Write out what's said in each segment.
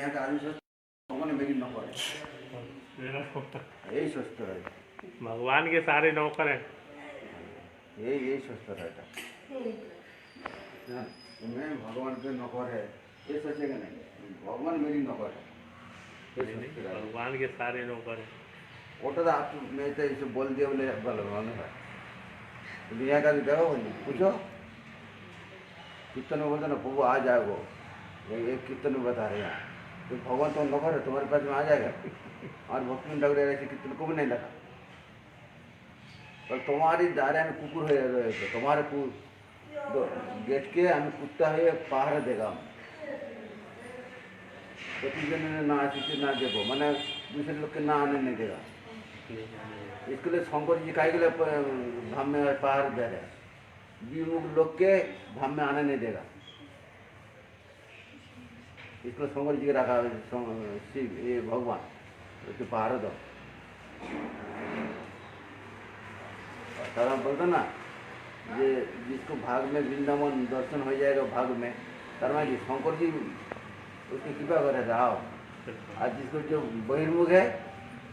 यहाँ का आदमी सोचते भगवान मेरी नौकर है, यही सोचता है, भगवान के सारे नौकर हैं। यही सोचता रहता है, मैं भगवान के नौकर है, ये सोचेगा नहीं भगवान मेरी नौकर है, ये सोचते रहता है। भगवान के सारे नौकर हैं। ওটা তো আপনি মেয়েতে এসে বল দিয়ে বলে ভালো মনে হয় दुनिया का भी कहो पूछो कीर्तन में बोलते ना प्रभु आ जाओ ये कीर्तन में बता रहे हैं तो भगवान तो नौकर है तुम्हारे पास में आ जाएगा और भक्ति में लग रहे कीर्तन को भी नहीं लगा पर तुम्हारी दायरे में कुकुर हो रहे थे तुम्हारे गेट के हमें कुत्ता है पहाड़ देगा प्रतिदिन ना आती ना देखो मैंने दूसरे लोग के ना आने नहीं देगा इसके लिए शंकर जी का धाम में पहाड़ दे रहे विमुख लोग के धाम में आने नहीं देगा इसको शंकर जी के रखा शिव ये भगवान उसके पहाड़ दो तारा बोलते ना ये जिसको भाग में वृंदावन दर्शन हो जाएगा भाग में तारा जी शंकर जी उसकी कृपा करे आओ आज जिसको जो बहिर्मुख है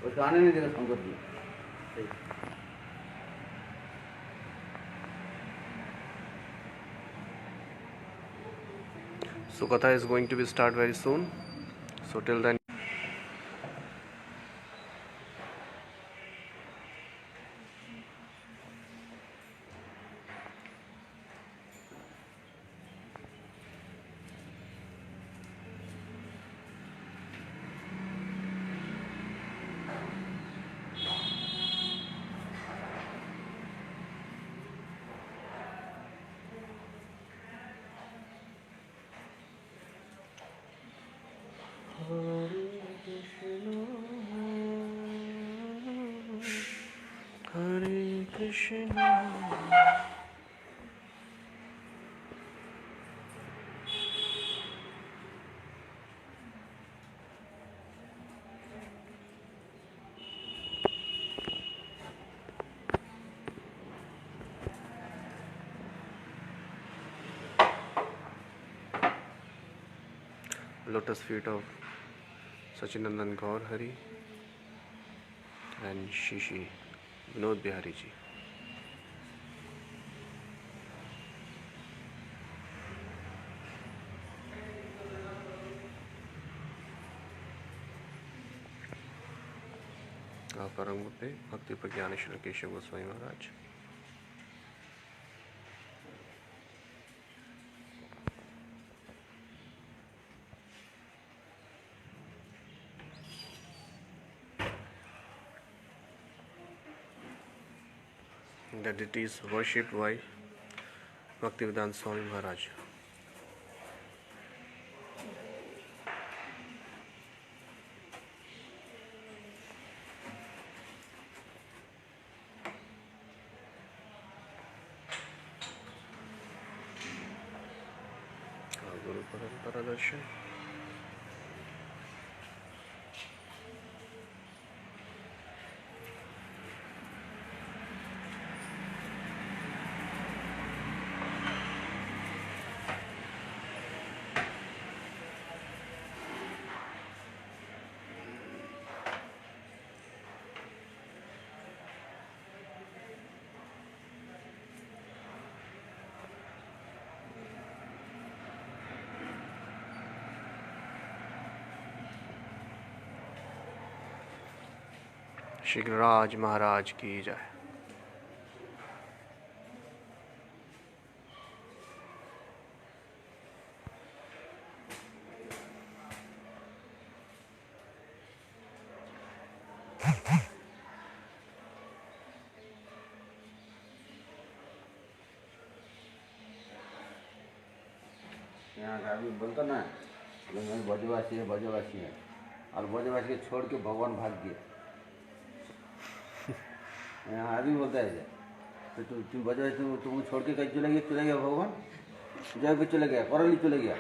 उसको आने नहीं देगा Shankar ji. So Katha is going to be start very soon. So till then. Hare Krishna. Lotus feet of Sachinandan Gaur Hari and Shishi Vinod Bihari ji. Paramurti Bhakti Pragyaneshwara Keshav Goswami Maharaj. The deities worshipped by Bhaktivedanta Swami Maharaj. Guru Parampara Darshan. Shri Giriraj महाराज की जय। यहाँ का आदमी बोलता ना मैं ब्रजवासी है और ब्रजवासी को छोड़ के भगवान भाग गए। यहाँ आदमी बोलता है तो तुम ब्रजवासी तुम छोड़ के कहीं चले गया भगवान जय पे चले गया करली चले गया।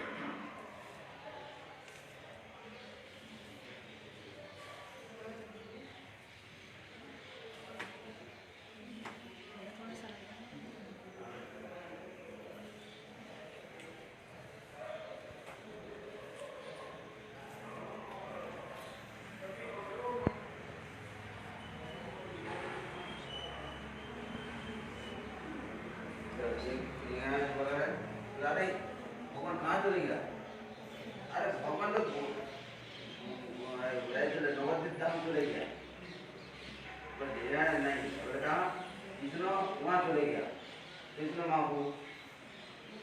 यहाँ से बोला है अरे भगवान कहाँ चले गया? अरे भगवान तो नवद्वीप धाम चले गया, पर यहाँ नहीं। बोले कहाँ? कृष्ण वहाँ चले गया, कृष्ण महाप्रभु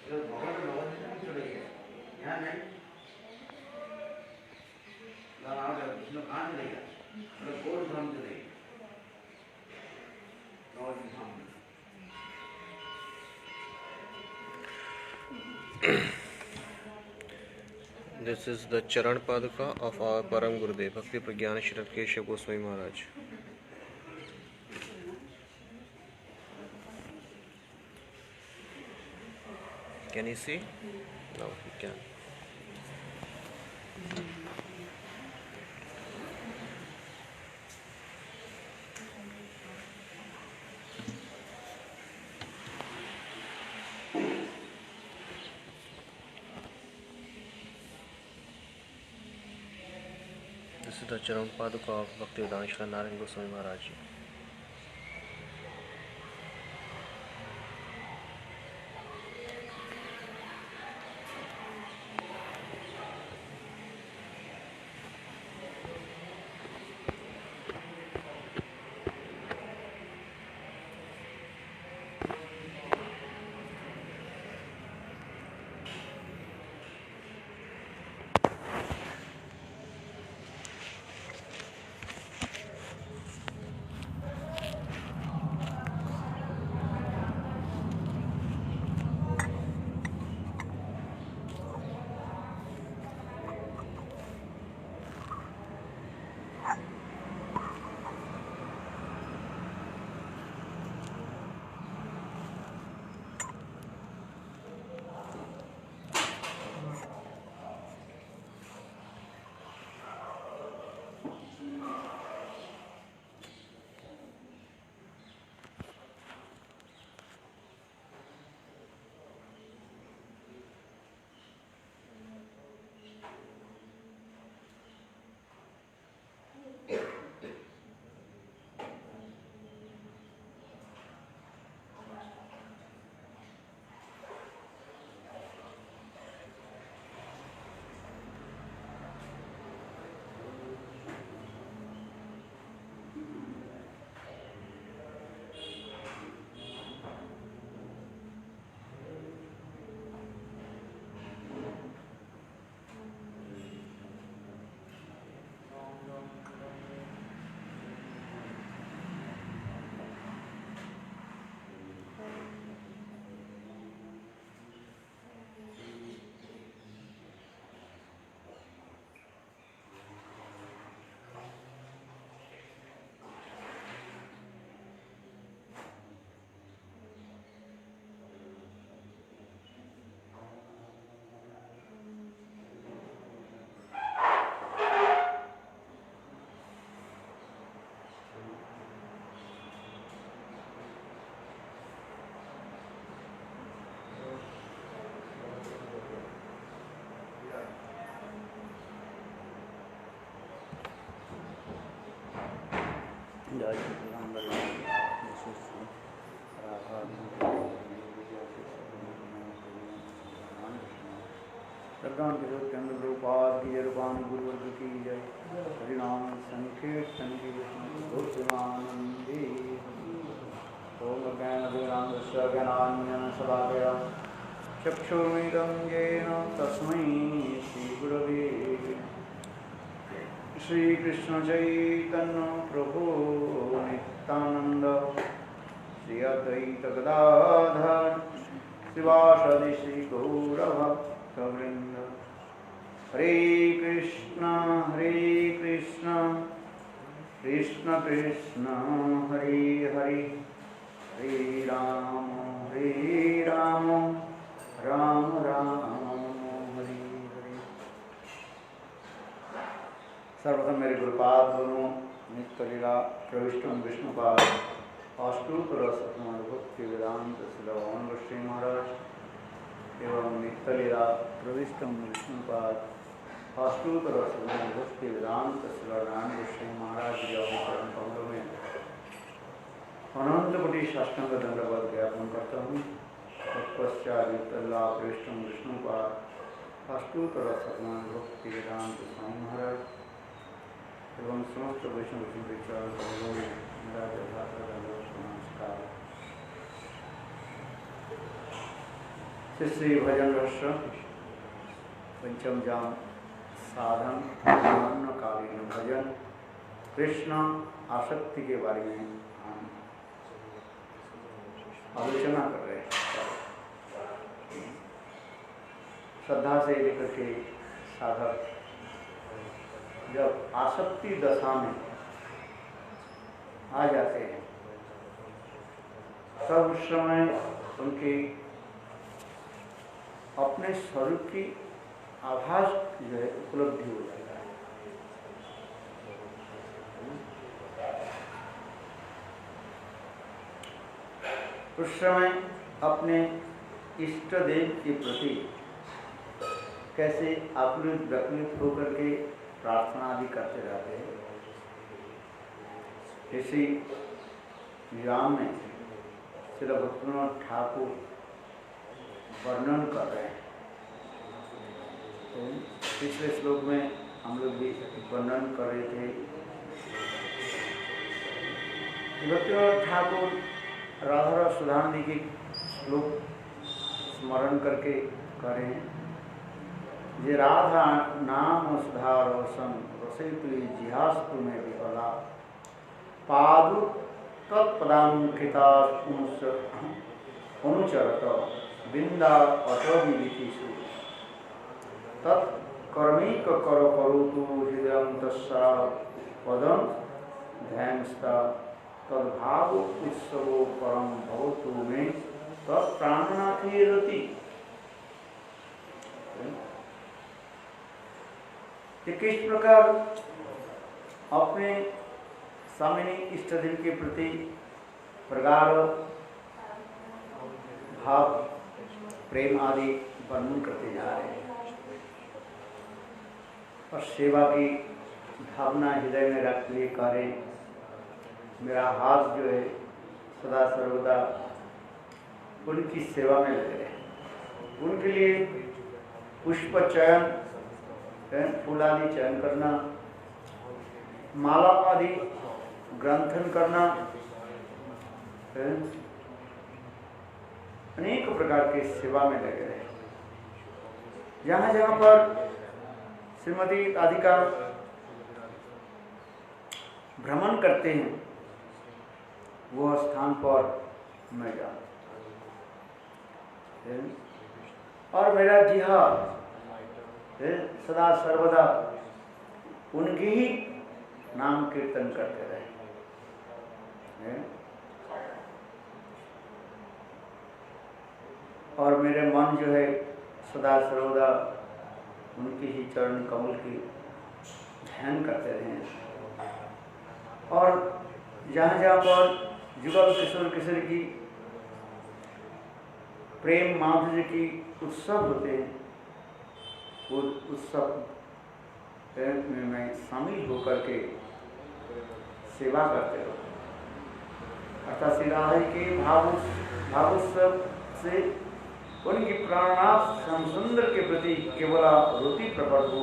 तो भगवान तो नवद्वीप धाम चले गया, यहाँ नहीं। कृष्ण कहाँ चले गया? बोले कौन धाम चले गया? नवद्वीप धाम। This is the Charan Paduka of our Param Gurudev, Bhakti Pragyana Shri Keshav Goswami Maharaj. Can you see? No, you can't. This is the Charan Paduka of Bhakti Vedanta Shri Narayan Goswami Maharaj. Sardar किशोर चंद्र रूपाद की जय, रूपान गुरुवर्ग की जय। हरिनाम संकीर्तन की गोस्वानंदी। ओम ज्ञानवेदान्तस्य ज्ञानाञ्जनशलाकया चक्षुर्मिलितं येन तस्मै श्रीगुरवे श्रीकृष्णचैतन्य प्रभु नित्यानन्द श्री अद्वैत गदाधर शिवासादि श्री गौरभक्तवृन्द। हरे कृष्ण कृष्ण कृष्ण हरे हरे, हरे राम राम राम हरे हरे। सर्वप्रथम मेरे गुरुपाद दोनों नित्य लीला प्रविष्टम विष्णुपाद अष्टोत्तर शतनाम भक्ति वेदांत श्रीलवान गोस्वामी महाराज एवं नित्य लीला प्रविष्टम विष्णुपाद अष्टोत्तर शतनाम भक्ति वेदांत श्रीलवान गोस्वामी महाराज के चरण कमलों में अनंत कोटि साष्टांग दंडवत ज्ञापन करता हूँ। तत्पश्चात युक्तलाभ विष्णु विष्णुपाद अष्टोत्तर शतनाम भक्ति वेदांत स्वामी महाराज एवं समस्त वैष्णव विचार मेरा नमस्कार। श्री भजन रस पंचम जाम साधन कालीन भजन कृष्ण आसक्ति के बारे में हम आलोचना कर रहे हैं। श्रद्धा से लेकर के साधक जब आसक्ति दशा में आ जाते हैं तब उस समय उनके अपने स्वरूप की आभास जो है उपलब्धि हो जाता है। उस समय अपने इष्ट देव के प्रति कैसे आप्लुत व्याकुलित होकर के प्रार्थना आदि करते रहते हैं। इसी विराम में श्री भक्तिनाथ ठाकुर वर्णन कर रहे हैं। तो पिछले श्लोक में हम लोग भी वर्णन कर रहे थे। भक्तिनाथ ठाकुर राधा रस सुधारने की श्लोक स्मरण करके करें। ये राधा नाम सुधार रसम रसयतु जिहास्तु में विफला पादु तत्पदांकिता अनुचरत बिंदा अटोविधिषु तत्कर्मिक करो करोतु हृदय तस्सा पदम ध्यानस्ता तद्भाव उत्सवो परम भवतु में तत्प्राणनाथी रति। किस प्रकार अपने स्वामिनी इष्ट देव के प्रति प्रगाढ़ भाव प्रेम आदि वर्णन करते जा रहे हैं और सेवा की भावना हृदय में रख लिए करें। मेरा हाथ जो है सदा सर्वदा उनकी सेवा में लगे रहे। उनके लिए पुष्प चयन फूल आदि चयन करना, माला आदि ग्रंथन करना, अनेक प्रकार के सेवा में लगे रहे। जहाँ जहाँ पर श्रीमती राधिका भ्रमण करते हैं वो स्थान पर मैं जाऊँ और मेरा जिहाद सदा सर्वदा उनकी ही नाम कीर्तन करते रहे। और मेरे मन जो है सदा सर्वदा उनकी ही चरण कमल की ध्यान करते रहे। और जहाँ जहाँ पर जुगल किशोर किशोर की प्रेम माधुर्य की उत्सव होते हैं वो उत्सव में मैं शामिल होकर के सेवा करते रहो। अर्थात श्री राधा के भावोत्सव से उनकी प्राणनाथ श्याम सुंदर के प्रति केवल रुचि प्रकट हो,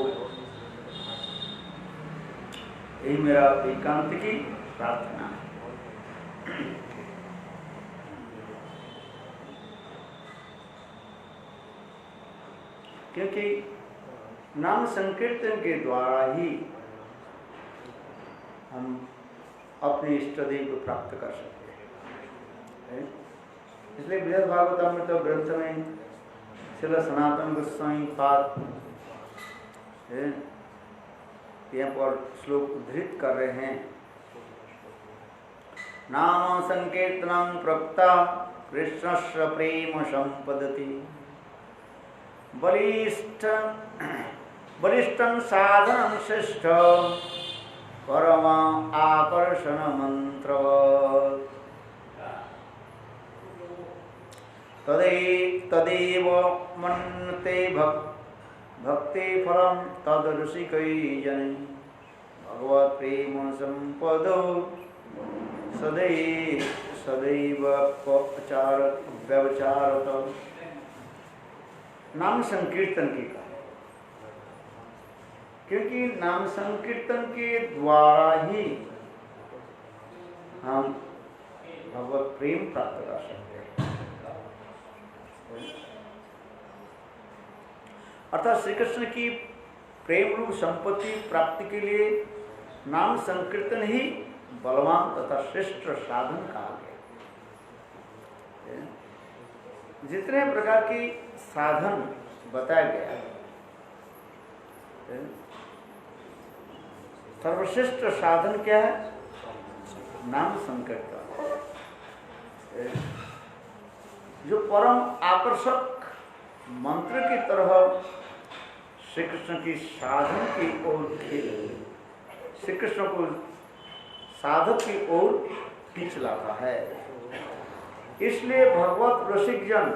यही मेरा एकांत की प्रार्थना है। क्योंकि नाम संकीर्तन के द्वारा ही हम अपने इष्ट देव को प्राप्त कर सकते हैं। इसलिए बृहद भागवतामृत ग्रंथ में श्रील सनातन गोस्वामी पाद यहाँ पर श्लोक उद्धृत कर रहे हैं। नाम संकीर्तनम प्रवक्ता कृष्णस्य प्रेम संपदति बलिष्ठं साधनं श्रेष्ठ परम आकर्षण मंत्र तदेव मन्यते भक्ति फलम तद ऋषिकै जन भगवत प्रेम संपदो सदैव व्यवचारत नाम संकीर्तन की कहा, क्योंकि नाम संकीर्तन के द्वारा ही हम भगवत प्रेम प्राप्त कर सकते हैं। अर्थात श्री कृष्ण की प्रेम रूप संपत्ति प्राप्ति के लिए नाम संकीर्तन ही बलवान तथा श्रेष्ठ साधन कहा गया। जितने प्रकार की साधन बताया गया, सर्वश्रेष्ठ साधन क्या है? नाम संकीर्तन, जो परम आकर्षक मंत्र की तरह श्री कृष्ण की साधन की ओर, श्री कृष्ण को साधक की ओर खींच लाता है। इसलिए भगवत रसिक जन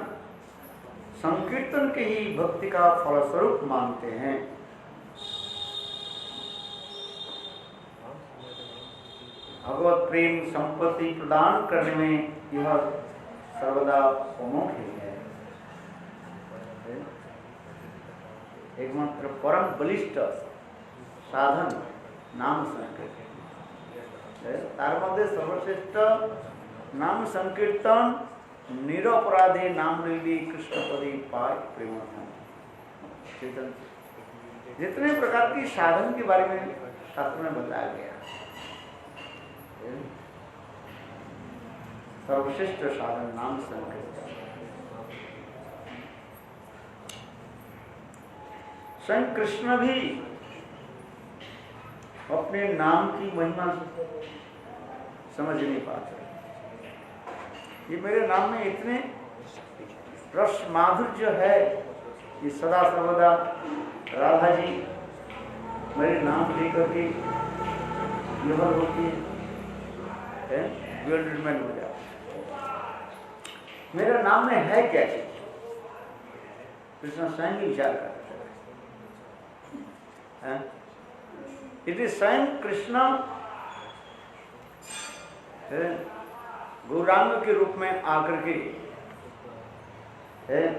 संकीर्तन के ही भक्ति का फलस्वरूप मानते हैं। भगवत प्रेम संपत्ति प्रदान करने में यह सर्वदा प्रमुख ही है। एकमात्र परम बलिष्ठ साधन नाम संकीर्तन, तार मध्य सर्वश्रेष्ठ नाम संकीर्तन निरपराधे नाम लीली कृष्णपदी पाय प्रेमधन। जितने प्रकार की साधन के बारे में शास्त्र में बताया गया, सर्वश्रेष्ठ साधन नाम संकीर्तन। स्वयं कृष्ण भी अपने नाम की महिमा समझ नहीं पाते। ये मेरे नाम में इतने रस माधुर्य है कि सदा सर्वदा राधा जी मेरे नाम लेकर के विवल होती है, विवलमेंट हो जाता। मेरे नाम में है क्या चीज? कृष्ण स्वयं ही विचार करते हैं। इट इज स्वयं कृष्ण गौरांग के रूप में आकर के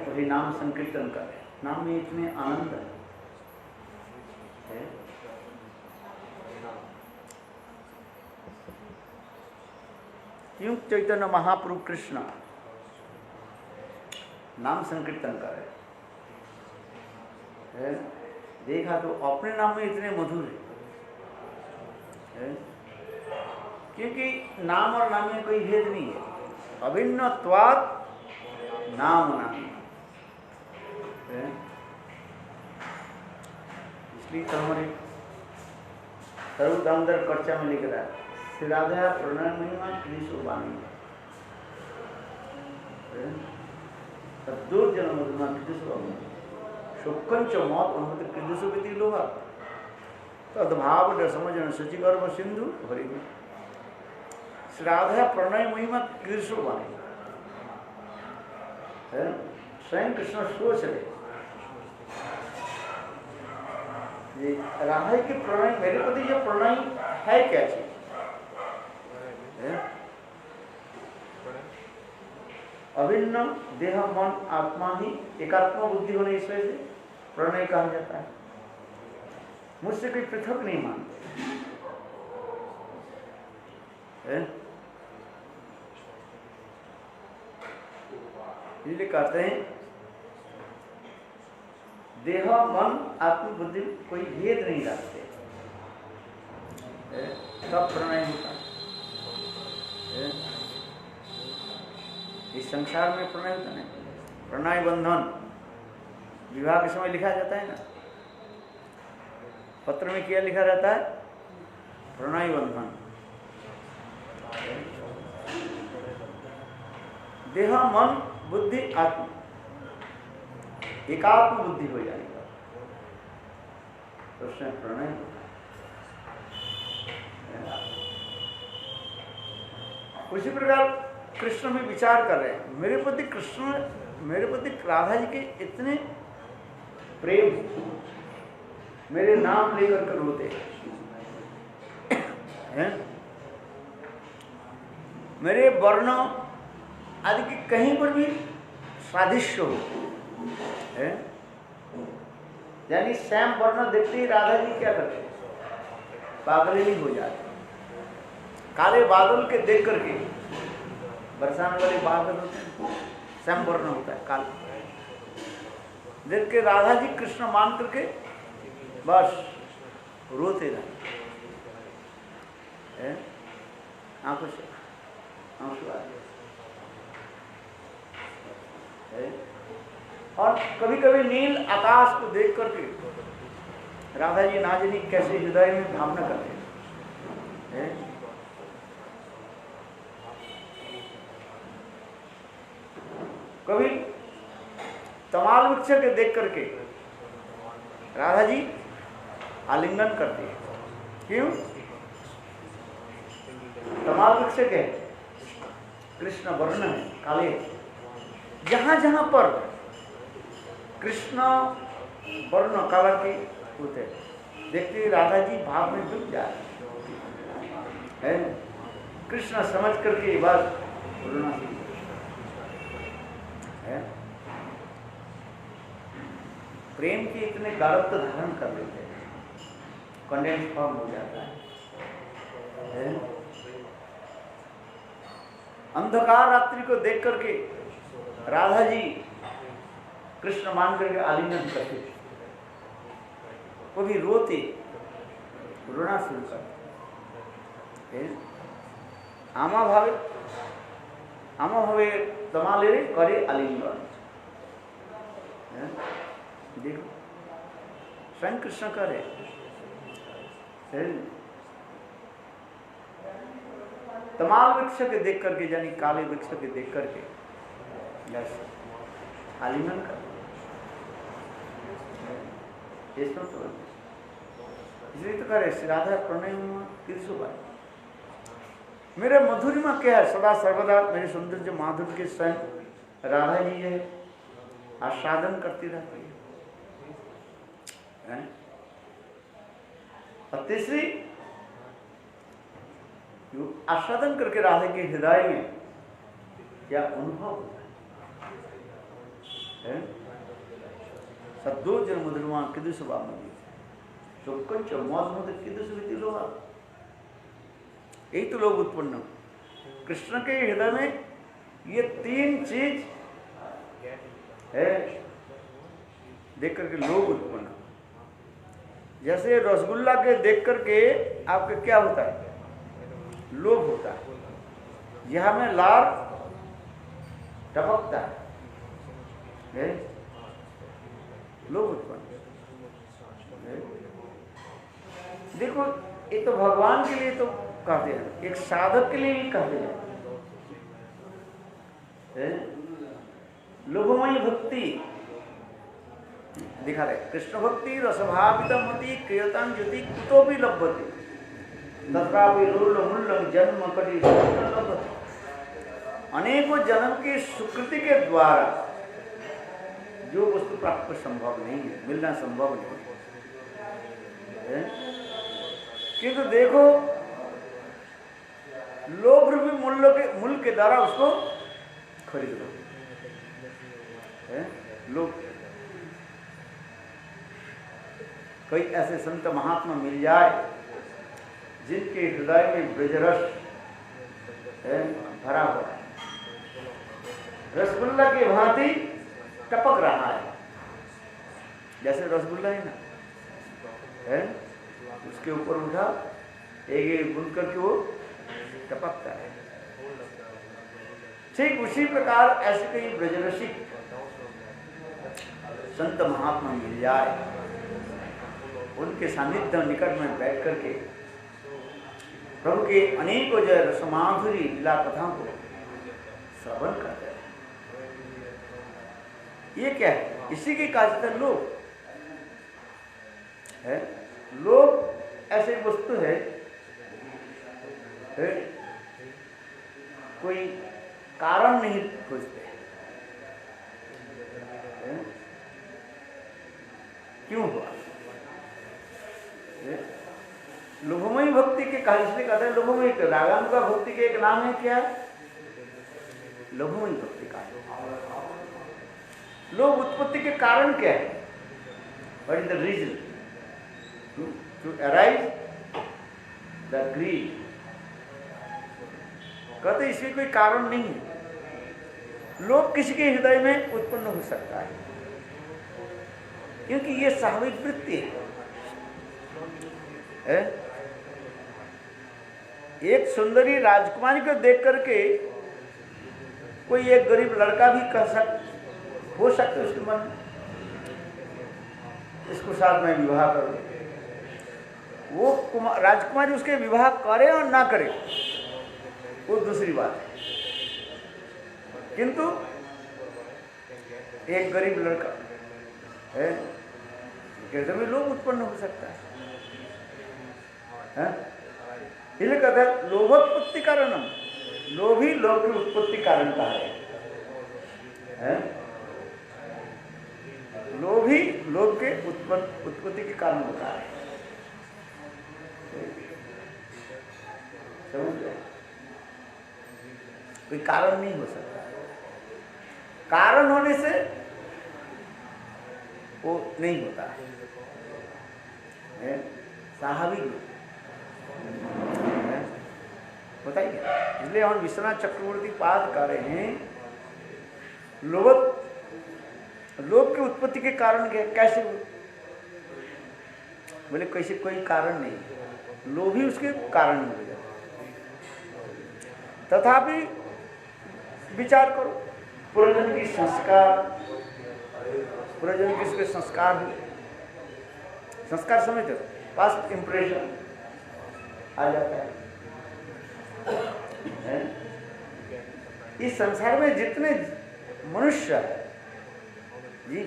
वही नाम संकीर्तन कर रहे। नाम में इतने आनंद है। क्यों चैतन्य महाप्रभु कृष्ण नाम संकीर्तन कर रहे? देखा तो अपने नाम में इतने मधुर है, क्योंकि नाम और नाम में कोई भेद नहीं है। अभिन्नत्वात् नाम नाम, इसलिए तो हमारे सर्वदामोदर कर्चा में लिख रहा है, श्री राधा प्रणय महिमा कृष्ण वाणी तद्दूर जन्म मधुमा कृष्ण शोकंच मौत अनुमति कृष्ण विधि लोहा तद्भाव समझन शचिगर्भ सिंधु हरि। श्री राधा प्रणय महिमा कृष्ण वाणी, स्वयं कृष्ण सोच रहे ये राधा की प्रणय, मेरे प्रति जो प्रणय है क्या चीज? अभिन्न देह मन आत्मा ही एकात्मा बुद्धि होने इस वजह से प्रणय कहा जाता है। मुझसे कोई पृथक नहीं मानते। इसलिए कहते हैं देह मन आत्म बुद्धि कोई भेद नहीं रखते, सब प्रणय होता है। इस संसार में प्रणय होता नहीं। प्रणय बंधन विवाह के समय लिखा जाता है ना, पत्र में क्या लिखा रहता है? प्रणय बंधन। देह मन बुद्धि आत्मा एकात्म बुद्धि हो जाएगा तो उसमें प्रणय। उसी प्रकार कृष्ण भी विचार कर रहे हैं, मेरे प्रति कृष्ण, मेरे प्रति राधा जी के इतने प्रेम, मेरे नाम लेकर कर रोते हैं। मेरे वर्ण आदि की कहीं पर भी सादृश्य हो है। यानी सैम वर्ण देखते ही राधा जी क्या करते, पागल ही हो जाते। काले बादल के देख करके, बरसाने वाले बादल होते हैं, सैम वर्ण होता है काला, देख के राधा जी कृष्ण मान करके बस रोते रहे, आंखों से आंसू आ गए। और कभी कभी नील आकाश को देख करके राधा जी ना जाने कैसे हृदय में भावना करते हैं। कभी तमाल वृक्ष के देख करके राधा जी आलिंगन करते हैं। क्यों? तमाल वृक्ष के कृष्ण वर्ण है, काले। जहां जहां पर कृष्ण वर्ण काला के होते देखते राधा जी भाव में डूब जाए है। कृष्ण समझ करके बात बोलना है। प्रेम के इतने गाढ़त्व धारण कर लेते हैं, कंडेंस फॉर्म हो जाता है। अंधकार रात्रि को देख करके राधा जी कृष्ण मान करके आलिंगन करते थे, वो भी रोते, रोना शुरू करते। आमा भावे तमाले करे आलिंगन। देखो स्वयं कृष्ण करे, तमाल वृक्ष के देख करके, यानी काले वृक्ष के देख करके आलिंगन कर। इसलिए तो करे राधा प्रणय किसुबाई, मेरे मधुरिमा क्या है, सदा सर्वदा मेरे सौंदर्य माधुर्य के स्वयं राधा जी है, आस्वादन करती रहती है। और तीसरी आस्वादन करके राधा के हृदय में क्या अनुभव होता है। सद्दो जन मधुरमा किदुष बामनी चौकंच मौज मधुर किदुष विदिलोहा। यही तो लोग उत्पन्न, कृष्ण के हृदय में ये तीन चीज है देख करके लोग उत्पन्न। जैसे रसगुल्ला के देख करके आपके क्या होता है, लोभ होता है, यहां में लार टपकता है, लोभ उत्पन्न। देखो ये तो भगवान के लिए तो कहते हैं, एक साधक के लिए ही कहते हैं। लोभमयी भक्ति दिखा रहे, कृष्ण भक्ति रसभावितम होती क्रियतां ज्योति कुतो भी लभ्यते तत्रापि मूल्यम जन्म कटी लभ्यते। अनेकों जन्म की सुकृति के द्वारा जो वस्तु प्राप्त संभव नहीं है, मिलना संभव नहीं है। किंतु देखो लोभ भी मूल्य के द्वारा उसको खरीद लो। लोग कोई ऐसे संत महात्मा मिल जाए जिनके हृदय में ब्रजरस भरा हुआ है, रसगुल्ला की भांति टपक रहा है, जैसे रसगुल्ला है ना, उसके ऊपर उठा एक बुन करके वो टपकता है। ठीक उसी प्रकार ऐसे कई ब्रजरसिक संत महात्मा मिल जाए, उनके सानिध्य निकट में बैठ करके प्रभु के अनेकों जय रसमाधुरी लीला कथाओं को श्रवण करते हैं। ये क्या है, इसी की काजता लोग है। लोग ऐसे वस्तु है, कोई कारण नहीं खोजते, क्यों हुआ? लोभमयी भक्ति के कहा, इसलिए कहते हैं लोभमयी। रागानुगा भक्ति के एक नाम है क्या? लोभमयी उत्पत्ति कारण। लोभ उत्पत्ति के कारण क्या है? What is the reason to arise the greed? कहते इसमें कोई कारण नहीं है। लोभ किसी के हृदय में उत्पन्न हो सकता है क्योंकि ये स्वाभाविक वृत्ति है। एक सुंदरी राजकुमारी को देख करके कोई एक गरीब लड़का भी हो सकता है उसके मन में, इसको साथ में विवाह करो। वो राजकुमारी उसके विवाह करे और ना करे वो दूसरी बात है, किंतु एक गरीब लड़का है हृदय में लोभ उत्पन्न हो सकता है। इसलिए कहते हैं लोभोत्पत्ति कारणम, लोभ ही लोभ की उत्पत्ति कारण का है। लोभ ही लोभ के उत्पत्ति के कारण होता है। समझ गए? कोई कारण नहीं हो सकता। कारण होने से वो नहीं होता है, स्वाभाविक होता ही क्या। इसलिए हम विश्वनाथ चक्रवर्ती पाद कह रहे हैं लोभ की उत्पत्ति के कारण क्या, कैसे? बोले कैसे? कोई कारण नहीं, लोभ ही उसके कारण हो जाए। तथापि विचार करो, पूर्वजन्म की संस्कार, पूर्वजन्म किसके संस्कार हुए, संस्कार समझते हो, पास्ट इंप्रेशन आ जाता है। इस संसार में जितने मनुष्य है जी,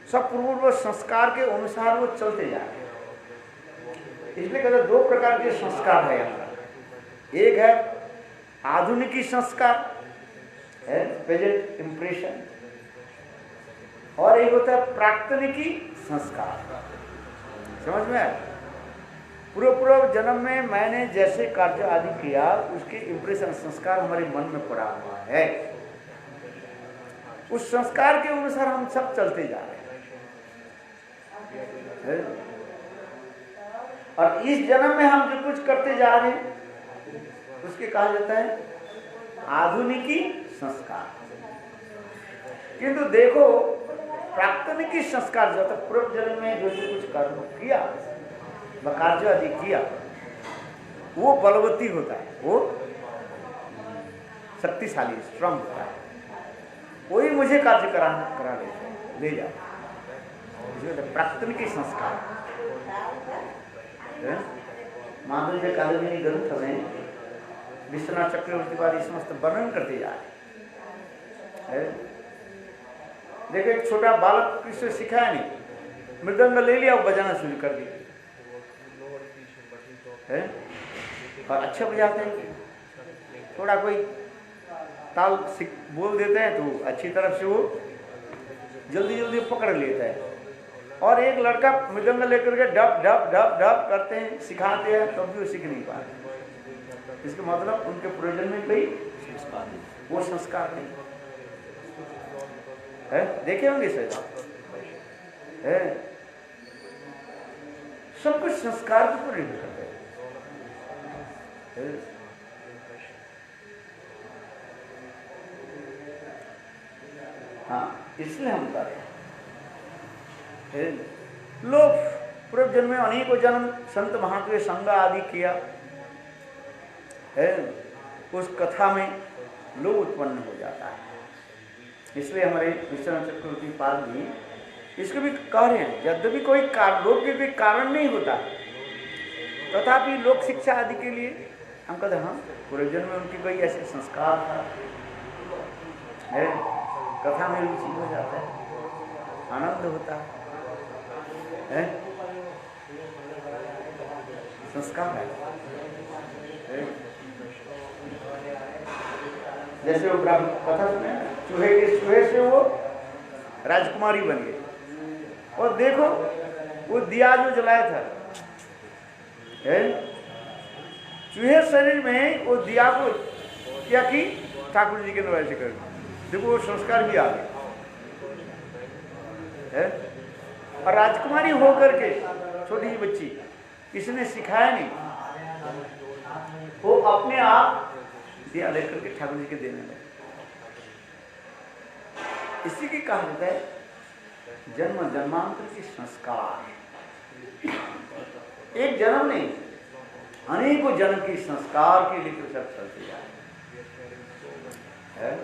सब पूर्व संस्कार के अनुसार वो चलते जा रहे हैं। इसलिए कहते दो प्रकार के संस्कार है यहाँ। एक है आधुनिकी संस्कार है, प्रेजेंट इंप्रेशन, और एक होता है प्राक्तनिकी संस्कार। समझ में आया? पूर्व जन्म में मैंने जैसे कार्य आदि किया उसके इंप्रेशन संस्कार हमारे मन में पड़ा हुआ है, उस संस्कार के अनुसार हम सब चलते जा रहे हैं। और इस जन्म में हम जो कुछ करते जा रहे हैं उसके कहा जाता है आधुनिकी संस्कार। किंतु देखो प्राक्तनिकी संस्कार जो था पूर्व जन्म में जो कुछ कर्म किया, कार्य आदि किया, वो बलवती होता है, वो शक्तिशाली स्ट्रांग होता है, कोई मुझे कार्य करा लेता है, ले जाओ। प्राक्तनिकी संस्कार माधुर्य कालिंदी ग्रंथ में विश्वनाथ चक्रवर्ती वाली समस्त वर्णन करते जा रहे हैं। देखो एक छोटा बालक किससे सिखाया नहीं, मृदंग ले लिया, वो बजाना शुरू कर दिया है, और अच्छे बजाते हैं। थोड़ा कोई ताल बोल देते हैं तो अच्छी तरफ से वो जल्दी पकड़ लेता है। और एक लड़का मृदंग लेकर के डब डब डब डब करते हैं, सिखाते हैं, तब भी वो सीख नहीं पाते। इसका मतलब उनके प्रयोजन में कोई वो संस्कार नहीं है। देखे होंगे सर, है सब कुछ संस्कार के ऊपर निर्भर करते हैं। हाँ, इसलिए हम कर रहे हैं। लोग पूर्व जन्म में अनेकों जन्म संत महात्मा संग आदि किया है, उस कथा में लोभ उत्पन्न हो जाता है। इसलिए हमारे विश्वनाथ चक्रवर्ती पाद भी इसको भी कह रहे हैं, यद्यपि कोई लोक के कोई कारण नहीं होता, तथापि लोक शिक्षा आदि के लिए हम कहते हाँ पूर्व जन्म में उनकी कोई ऐसे संस्कार था, है, कथा में रुचि हो जाता है, आनंद होता है, संस्कार है। जैसे वो ब्राह्मण कथा सुने, चूहे से वो राजकुमारी बन गई, और देखो वो दिया जो जलाया था, चूहे शरीर में वो दिया को क्या की ठाकुर जी के द्वारा से कर, देखो वो संस्कार भी आ गए है। और राजकुमारी होकर के छोटी सी बच्ची, किसी ने सिखाया नहीं, वो अपने आप दिया लेकर के ठाकुर जी के देने लगे। इसी की कहा जाता है जन्म जन्मांतर की संस्कार। एक जन्म नहीं, अनेकों जन्म की संस्कार के लिए तो सब चलते जा रहे हैं।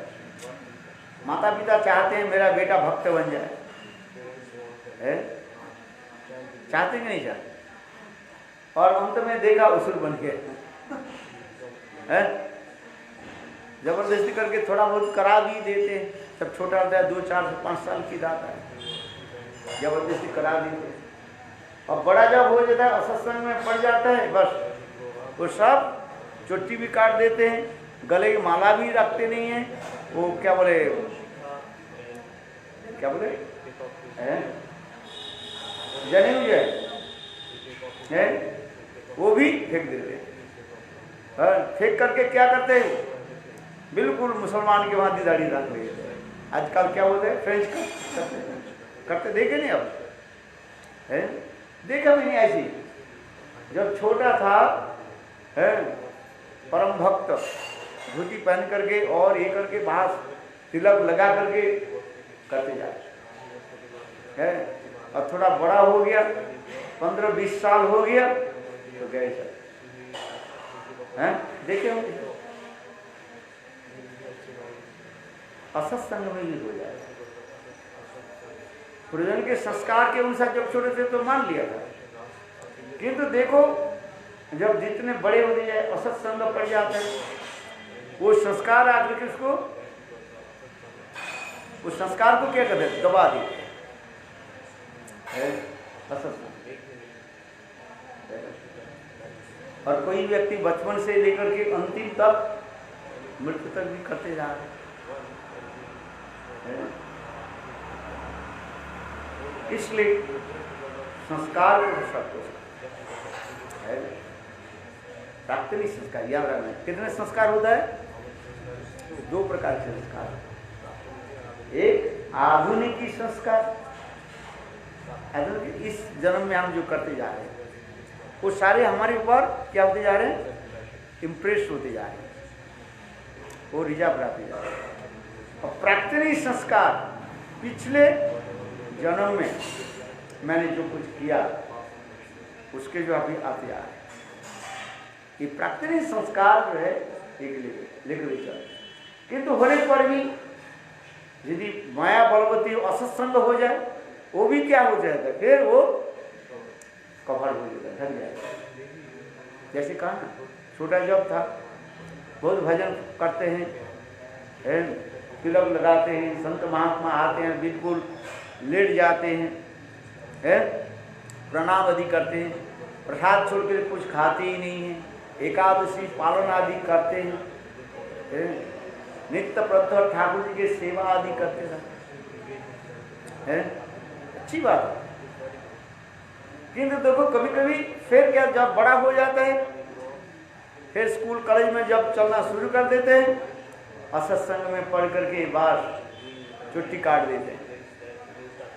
माता पिता चाहते हैं मेरा बेटा भक्त बन जाए, है? चाहते कि नहीं चाहते? और अंत में देखा असुर बन गया है। जबरदस्ती करके थोड़ा बहुत करा भी देते हैं, सब छोटा होता है 2, 4 से 5 साल की बात है, जबरदस्ती करा देते हैं। और बड़ा जब हो जाता है असत्संग में पड़ जाता है, बस वो सब चोटी भी काट देते हैं, गले की माला भी रखते नहीं है, वो क्या बोले जनेऊ है वो भी फेंक देते हैं। फेंक करके क्या करते हैं, बिल्कुल मुसलमान के भांति दाढ़ी रख लेते हैं। आजकल क्या बोलते हैं, फ्रेंच करते देखे नहीं अब है, देखा भी नहीं ऐसी। जब छोटा था है, परम भक्त धोती पहन करके और ये करके बाहर तिलक लगा करके करते जाते है। और थोड़ा बड़ा हो गया, 15-20 साल हो गया तो गए सब हैं, देखे होंगे असत्संग में ही हो जाए। पूर्वजन के संस्कार के अनुसार जब छोटे थे तो मान लिया था, किंतु देखो जब जितने बड़े होते जाए असत्संग पड़ जाते हैं, वो संस्कार आदमी के उसको, उस संस्कार को क्या करते हैं, दबा देते हैं असत्संग। और कोई व्यक्ति बचपन से लेकर के अंतिम तक मृत्यु तक भी करते जा रहे हैं। इसलिए संस्कार को सबको है, प्राप्ति संस्कार याद रखना। कितने संस्कार होता है, 2 प्रकार के संस्कार। एक आधुनिक संस्कार, इस जन्म में हम जो करते जा रहे हैं वो सारे हमारे ऊपर क्या होते जा रहे हैं, इम्प्रेस होते जा रहे हैं, वो रिजर्व रहते जा रहे हैं। और प्राक्तनिक संस्कार, पिछले जन्म में मैंने जो कुछ किया उसके जो अभी आते जा रहे हैं, ये प्राक्तनिक संस्कार जो है एक लिखविचर। किंतु होने पर भी यदि माया बलवती असत्संग हो जाए, वो भी क्या हो जाएगा, फिर वो कवर हो जाएगा, ढक जाएगा। जैसे कहा ना, छोटा जब था बहुत भजन करते हैं, तिलक लगाते हैं, संत महात्मा आते हैं, बिल्कुल लेट जाते हैं, प्रणाम आदि करते हैं, प्रसाद छोड़ के कुछ खाते ही नहीं हैं, एकादशी पालन आदि करते हैं, नित्य प्रत्यह ठाकुर जी की सेवा आदि करते रहते हैं, अच्छी बात है। किंतु देखो कभी कभी फिर क्या, जब बड़ा हो जाता है, फिर स्कूल कॉलेज में जब चलना शुरू कर देते हैं, असत्संग में पढ़ करके बस छुट्टी काट देते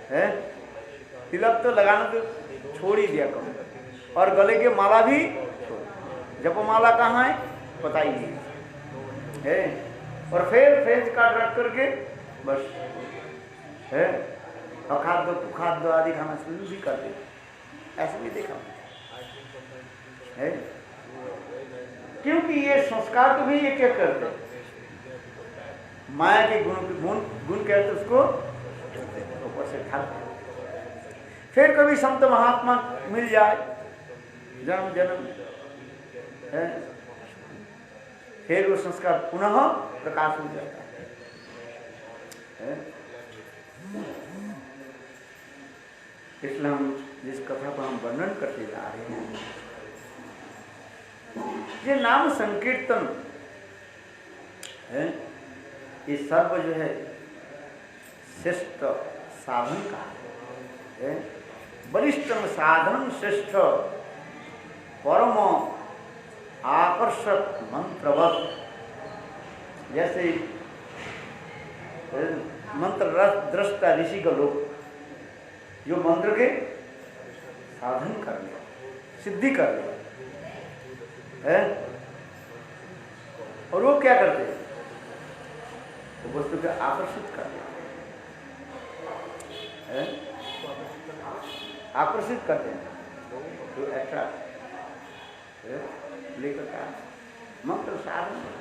हैं, तिलक तो लगाना तो छोड़ ही दिया करो, और गले के माला भी जपमाला कहाँ है पता ही नहीं है, और फिर फेंस काट रख करके बस है, अखाद्य तू खाद्य आदि खाना शुरू भी कर देते, ऐसा भी देखा है। क्योंकि ये संस्कार तो भी ये क्या करते, माया के गुण कहते उसको ऊपर से ठाकते। फिर कभी संत महात्मा मिल जाए, जन्म जन्म है, फिर वो संस्कार पुनः प्रकाश हो जाता है। इसलिए हम जिस कथा को हम वर्णन करते जा रहे हैं, ये नाम संकीर्तन है, ये सर्व जो है श्रेष्ठ साधन का है, बलिष्ठम साधन श्रेष्ठ परम आकर्षक मंत्रवत जैसे मंत्र रस दृष्टा ऋषि का लोग जो मंत्र के साधन कर ले, सिद्धि कर ले है, और वो क्या करते हैं, तो वस्तु को आकर्षित कर ले, आकर्षित करते हैं, तो अट्रैक्ट लेकर का मंत्र साधन है।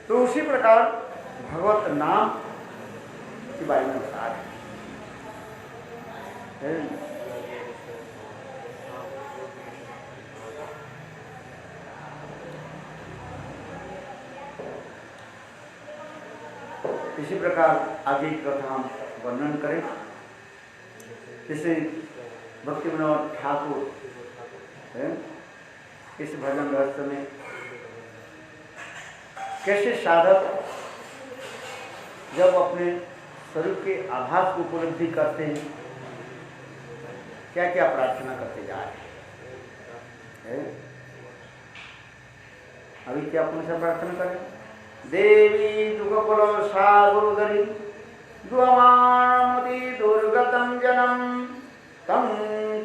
तो उसी प्रकार भगवत नाम के बारे में बता रहे हैं। इसी प्रकार आगे की कथा हम वर्णन करें। जैसे भक्ति विनोद ठाकुर है, इस भजन रहस्य में कैसे साधक जब अपने स्वरूप के आभास को उपलब्धि करते हैं, क्या क्या प्रार्थना करते जा रहे हैं। अभी क्या अपने से प्रार्थना करें, देवी दुःखकुल सागरोदरी दुःखमानमति दुर्गतं जनम तं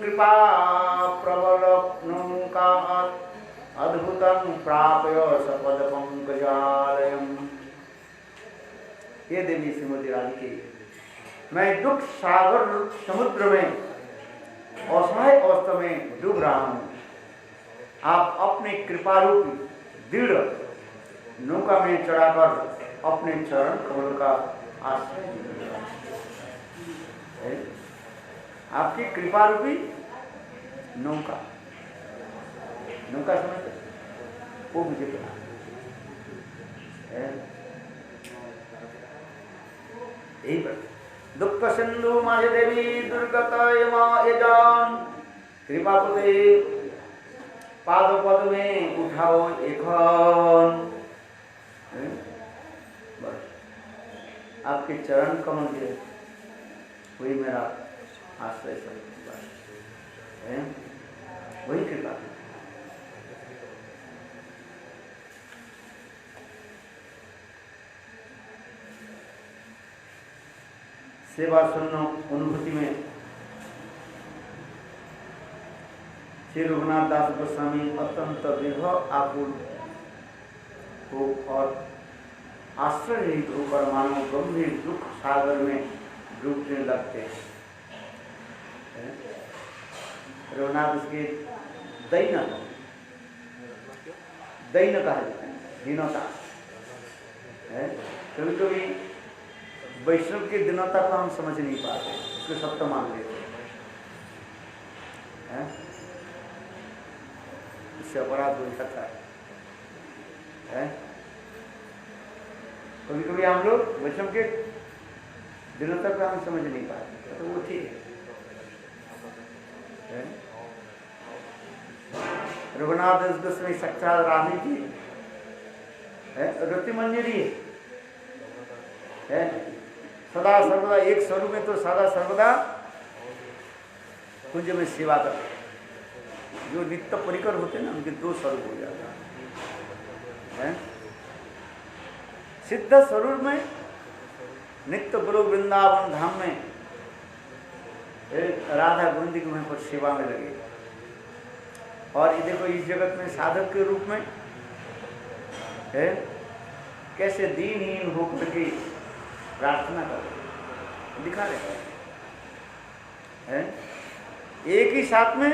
कृपा प्रबलप्नुकात् अद्भुतं प्राप्य सपद पंकजालयम। ये देवी श्रीमती राधिके, मैं दुख सागर समुद्र में असहाय अवस्था में डूब रहा हूँ, आप अपने कृपा रूपी दृढ़ नौका में चढ़ाकर अपने चरण कमल का आश्रय दीजिए। आपकी कृपा रूपी नौका, नौका समझते वो मुझे बना यही पर दुख सिंधु माझे देवी दुर्गत यजान कृपापते पाद पद में उठाओ एखन। आपके चरण कमल है वही मेरा आश्रय है, वही कृपा। सेवा सुनना अनुभूति में श्री रघुनाथ दास गोस्वामी अत्यंत विरह आकुल हो और आश्रय रहित होकर मानव गंभीर दुख सागर में डूबने लगते हैं। रघुनाथ उसके दैन कहा जाता है, दीनता है। कभी कभी वैष्णव की दीनता को हम समझ नहीं पाते, उसको सत्य मान लेते हैं, इससे अपराध हो जाता है। कभी कभी हम लोग वैष्णव के दीनता को हम समझ नहीं पाते, तो वो ठीक है। रघुनाथ गोस्वामी साक्षात राजनीति है, रति मंजरी है, सदा सर्वदा एक स्वरूप में, तो सदा सर्वदा कुंज में सेवा करते। जो नित्य परिकर होते हैं ना, उनके दो स्वरूप हो जाता है। सिद्ध स्वरूप में नित्य गुरु वृंदावन धाम में राधा गोविंद की वहीं पर सेवा में लगे। और ये देखो इस जगत में साधक के रूप में है, कैसे दीनहीन होकर के प्रार्थना कर दिखा रहे हैं। एक ही साथ में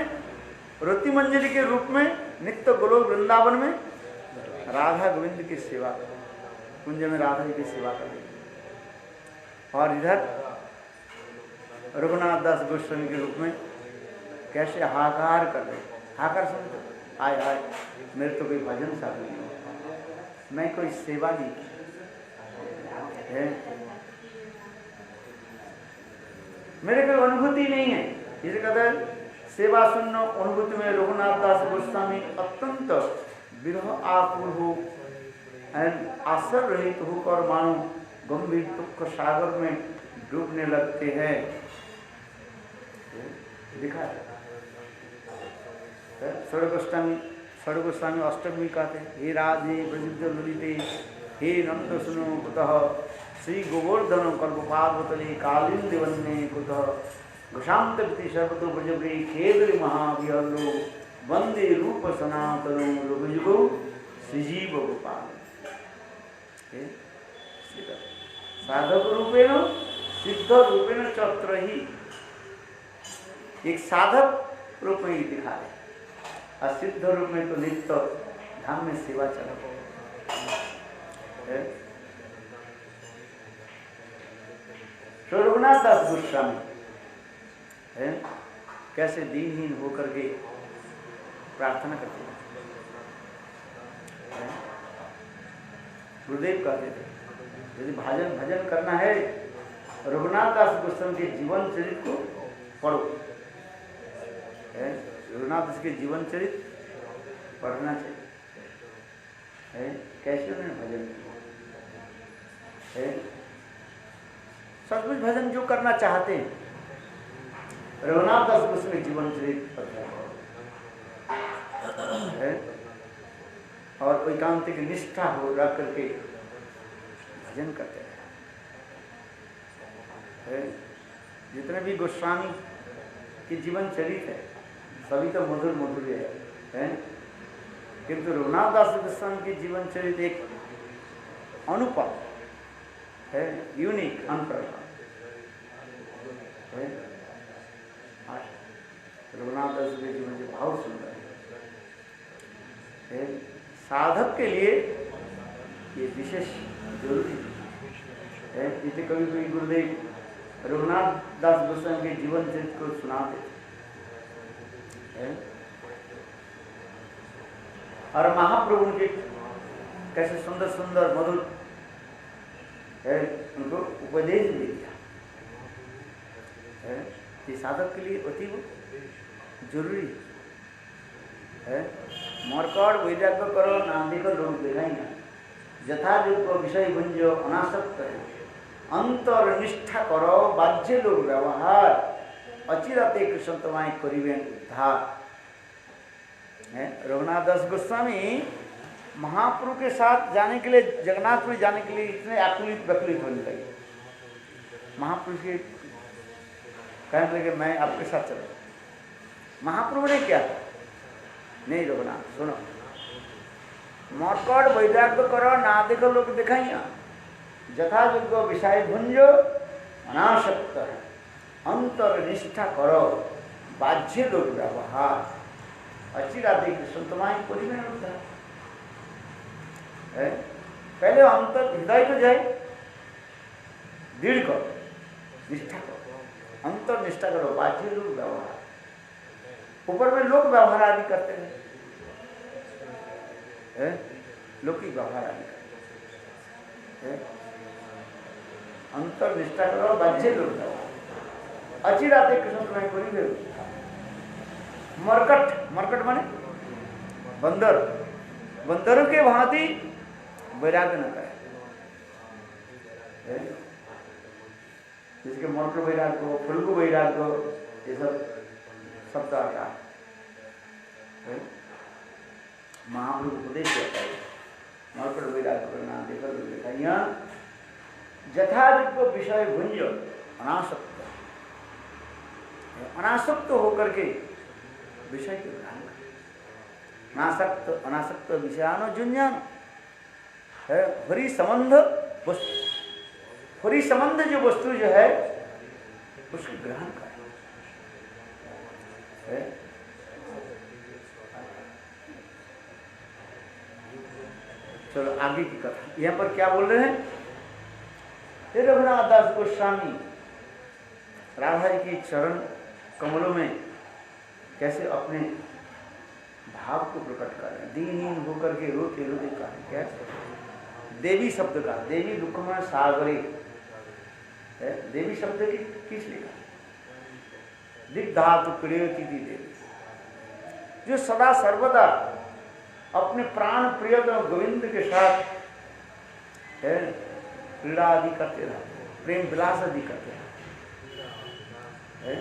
रति मंजरी के रूप में नित्य गोलोक वृंदावन में राधा गोविंद की सेवा, कुंज में राधा जी की सेवा कर रही, और इधर रघुनाथ दास गोस्वामी के रूप में कैसे हाहाकार कर रहे। हाहाकार समझते, आय आय मेरे तो कोई भजन साधन नहीं हो, मैं कोई सेवा नहीं है, मेरे कोई अनुभूति नहीं है। इस कदर सेवा सुनना अनुभूति में रघुनाथ दास गोस्वामी अत्यंत विरह आकुल हो, आश्रय रहित होकर मानो गंभीर दुख सागर में डूबने लगते हैं, दिखा है। षडगोस्वामी अष्टमी कहते हैं, हे राधे ब्रजविद्ध ललिते, हे नंद सुनो कुतः, श्री गोवर्धन कल्पपार्वतले कालिंदी वन्ने कुतः, घोषांतवती सर्वतो ब्रजप्रिय खेदरि महाविहरो, वंदे रूप सनातनो रघुजुगो श्रीजीव गोपाल। साधक रूपेण सिद्ध रूपेण चत्र ही, एक साधक रूप में ही दिखा रहे, और सिद्ध रूप में तो नित्य धाम में सेवा चला है। तो रघुनाथ दास गोस्वामी है कैसे दीनहीन होकर के प्रार्थना करते हैं। गुरुदेव कहते थे यदि भजन करना है रघुनाथ दास गोस्वामी के जीवन चरित्र को पढ़ो। रघुनाथ दास के जीवन चरित्र पढ़ना चाहिए। कैसे उन्होंने भजन किया, सचमुच भजन जो करना चाहते हैं रघुनाथ दास गोस्वामी जीवन चरित्र पढ़ना है, और एकांतिक निष्ठा हो रख करके भजन करते हैं। जितने भी गोस्वामी की जीवन चरित्र है सभी तो मधुर मधुर है, किंतु रघुनाथ दास गोस्वामी की जीवन चरित्र एक अनुपम है, यूनिक, अनप्रभाव है। रघुनाथ दास के जीवन के भाव सुंदर है। साधक के लिए ये विशेष जरूरी है। इसे कभी कभी गुरुदेव रघुनाथ दास गोस्वामी के जीवन चरित्र को सुनाते हैं, और महाप्रभु के कैसे सुंदर सुंदर मधुर है उनको उपदेश भी दिया है। ये साधक के लिए अति जरूरी है। मरकड़ वैराग्य करो ना देखो लोग दिखाएंगे, यथा योग्य विषय भुंजो अनासक्त है, अंतर निष्ठा करो बाह्य लोग व्यवहार, अचिराते कृष्ण तुम्हारे करीबें उद्धार है। रघुनाथ दास गोस्वामी महाप्रभु के साथ जाने के लिए, जगन्नाथपुरी जाने के लिए इतने आकुलित व्याकुलित होने लगे। महाप्रभु के कहने लगे मैं आपके साथ चलूँ। महाप्रभु ने क्या था, नहीं रघुनाथ सुनो, मरकड़ वैराग्य करो ना देखो लोग दिखाइया, यथा योग्य विषय भुंजो अनासक्त है, अंतर निष्ठा करो बाह्य लोग व्यवहार, अचिराते कृष्ण तुम्हारी परिमेण होता है। पहले अंतर हृदय को जाए, दृढ़ करो, निष्ठा करो, अंतर निष्ठा करो, बाह्य लोग व्यवहार। ऊपर में लोग व्यवहार आदि करते हैं, लौकिक व्यवहार आदि करते हैं। अंतर निष्ठा करो, बाह्य लोग व्यवहार, अचिराते कृष्ण तुम्हारी परिमेण। मरकट, मरकट माने बंदर, बंदरों के भांति वैराग्य न करे, जिसके मरकट वैराग्य हो, फुल्गु वैराग्य हो, ये सब शब्द आता है। महाप्रभु उपदेश देता है मरकट वैराग्य करना देखो दिखाइया, यथाधिक विषय भुंज अनासक्त, अनासक्त होकर के विषय के ग्रहण करें। अनासक्त, अनासक्त विषयानो जुन्यान है, हरि संबंध वस्तु, हरि संबंध जो वस्तु जो है उसको ग्रहण करें। चलो आगे की कथा, यहाँ पर क्या बोल रहे हैं। हे रघुनाथ दास गोस्वामी राधा जी की चरण कमलों में कैसे अपने भाव को प्रकट कर रहे हैं, दीनहीन होकर के रोते रोते कहा क्या, देवी शब्द का, देवी दुख में सागरे है, देवी शब्द की किस लिखा, दिग्धातु प्रियति देवी, जो सदा सर्वदा अपने प्राण प्रियतम गोविंद के साथ है क्रीड़ा आदि करते रहते हैं। प्रेम विलास आदि करते हैं।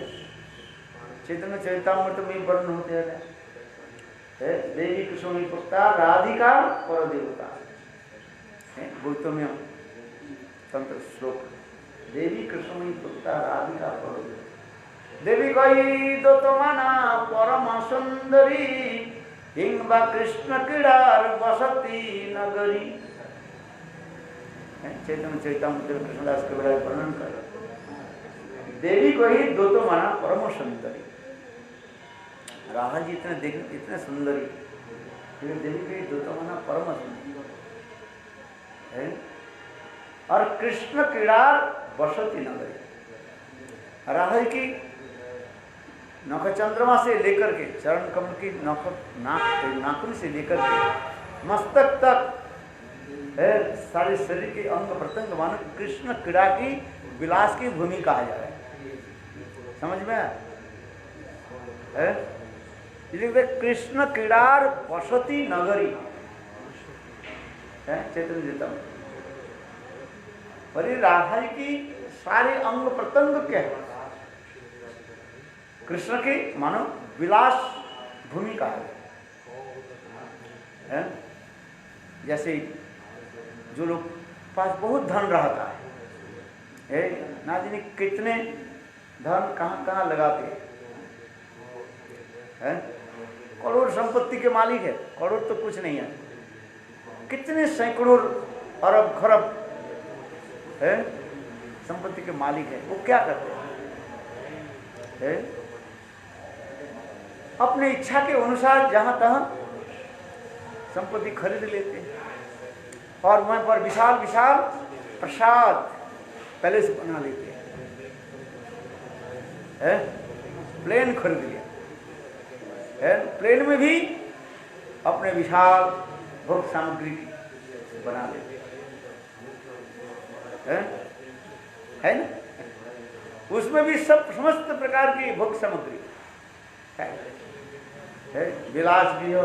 चैतन्य चरितामृत में वर्ण होते हैं देवी कुसुमी पुत्रा राधिका पर देवता, गौतम तंत्र श्लोक। देवी कुसुमी पुत्रा राधिका पर देवता, देवी कही दो तो माना परम सुंदरी, हिंगबा कृष्ण क्रीड़ार बसती नगरी। चैतन्य चैतन्य कृष्णदास के बड़ा वर्णन कर, देवी को ही दो तो माना परम सुंदरी। राधा जी इतने देखने इतने सुंदरी, फिर देवी को ही दो तो माना परम सुंदरी है। और कृष्ण क्रीड़ार बसती नगरी, राधा जी की नख चंद्रमा से लेकर के चरण कमल की नाखून से लेकर के मस्तक तक है, सारे शरीर के अंग प्रत्यंग मानो कृष्ण क्रीड़ा की विलास की भूमि कहा जा रहा है। समझ में है? इसलिए कृष्ण क्रीड़ार बसती नगरी है चैतन्य जीता। और ये राधा जी की सारे अंग प्रत्यंग क्या है? कृष्ण की मानो विलास भूमि कहा है। जैसे जो लोग पास बहुत धन रहता है, ना जाने कितने धन कहाँ कहाँ लगाते हैं, करोड़ संपत्ति के मालिक है, करोड़ तो कुछ नहीं है, कितने सैकड़ों अरब खरब है संपत्ति के मालिक है। वो क्या करते हैं? अपने इच्छा के अनुसार जहां तहां संपत्ति खरीद लेते हैं और वहां पर विशाल विशाल प्रसाद पैलेस बना लेते हैं। प्लेन खरीद लिया है, प्लेन में भी अपने विशाल भोग सामग्री बना लेते है ना। उसमें भी सब समस्त प्रकार की भोग सामग्री है, विलास भी हो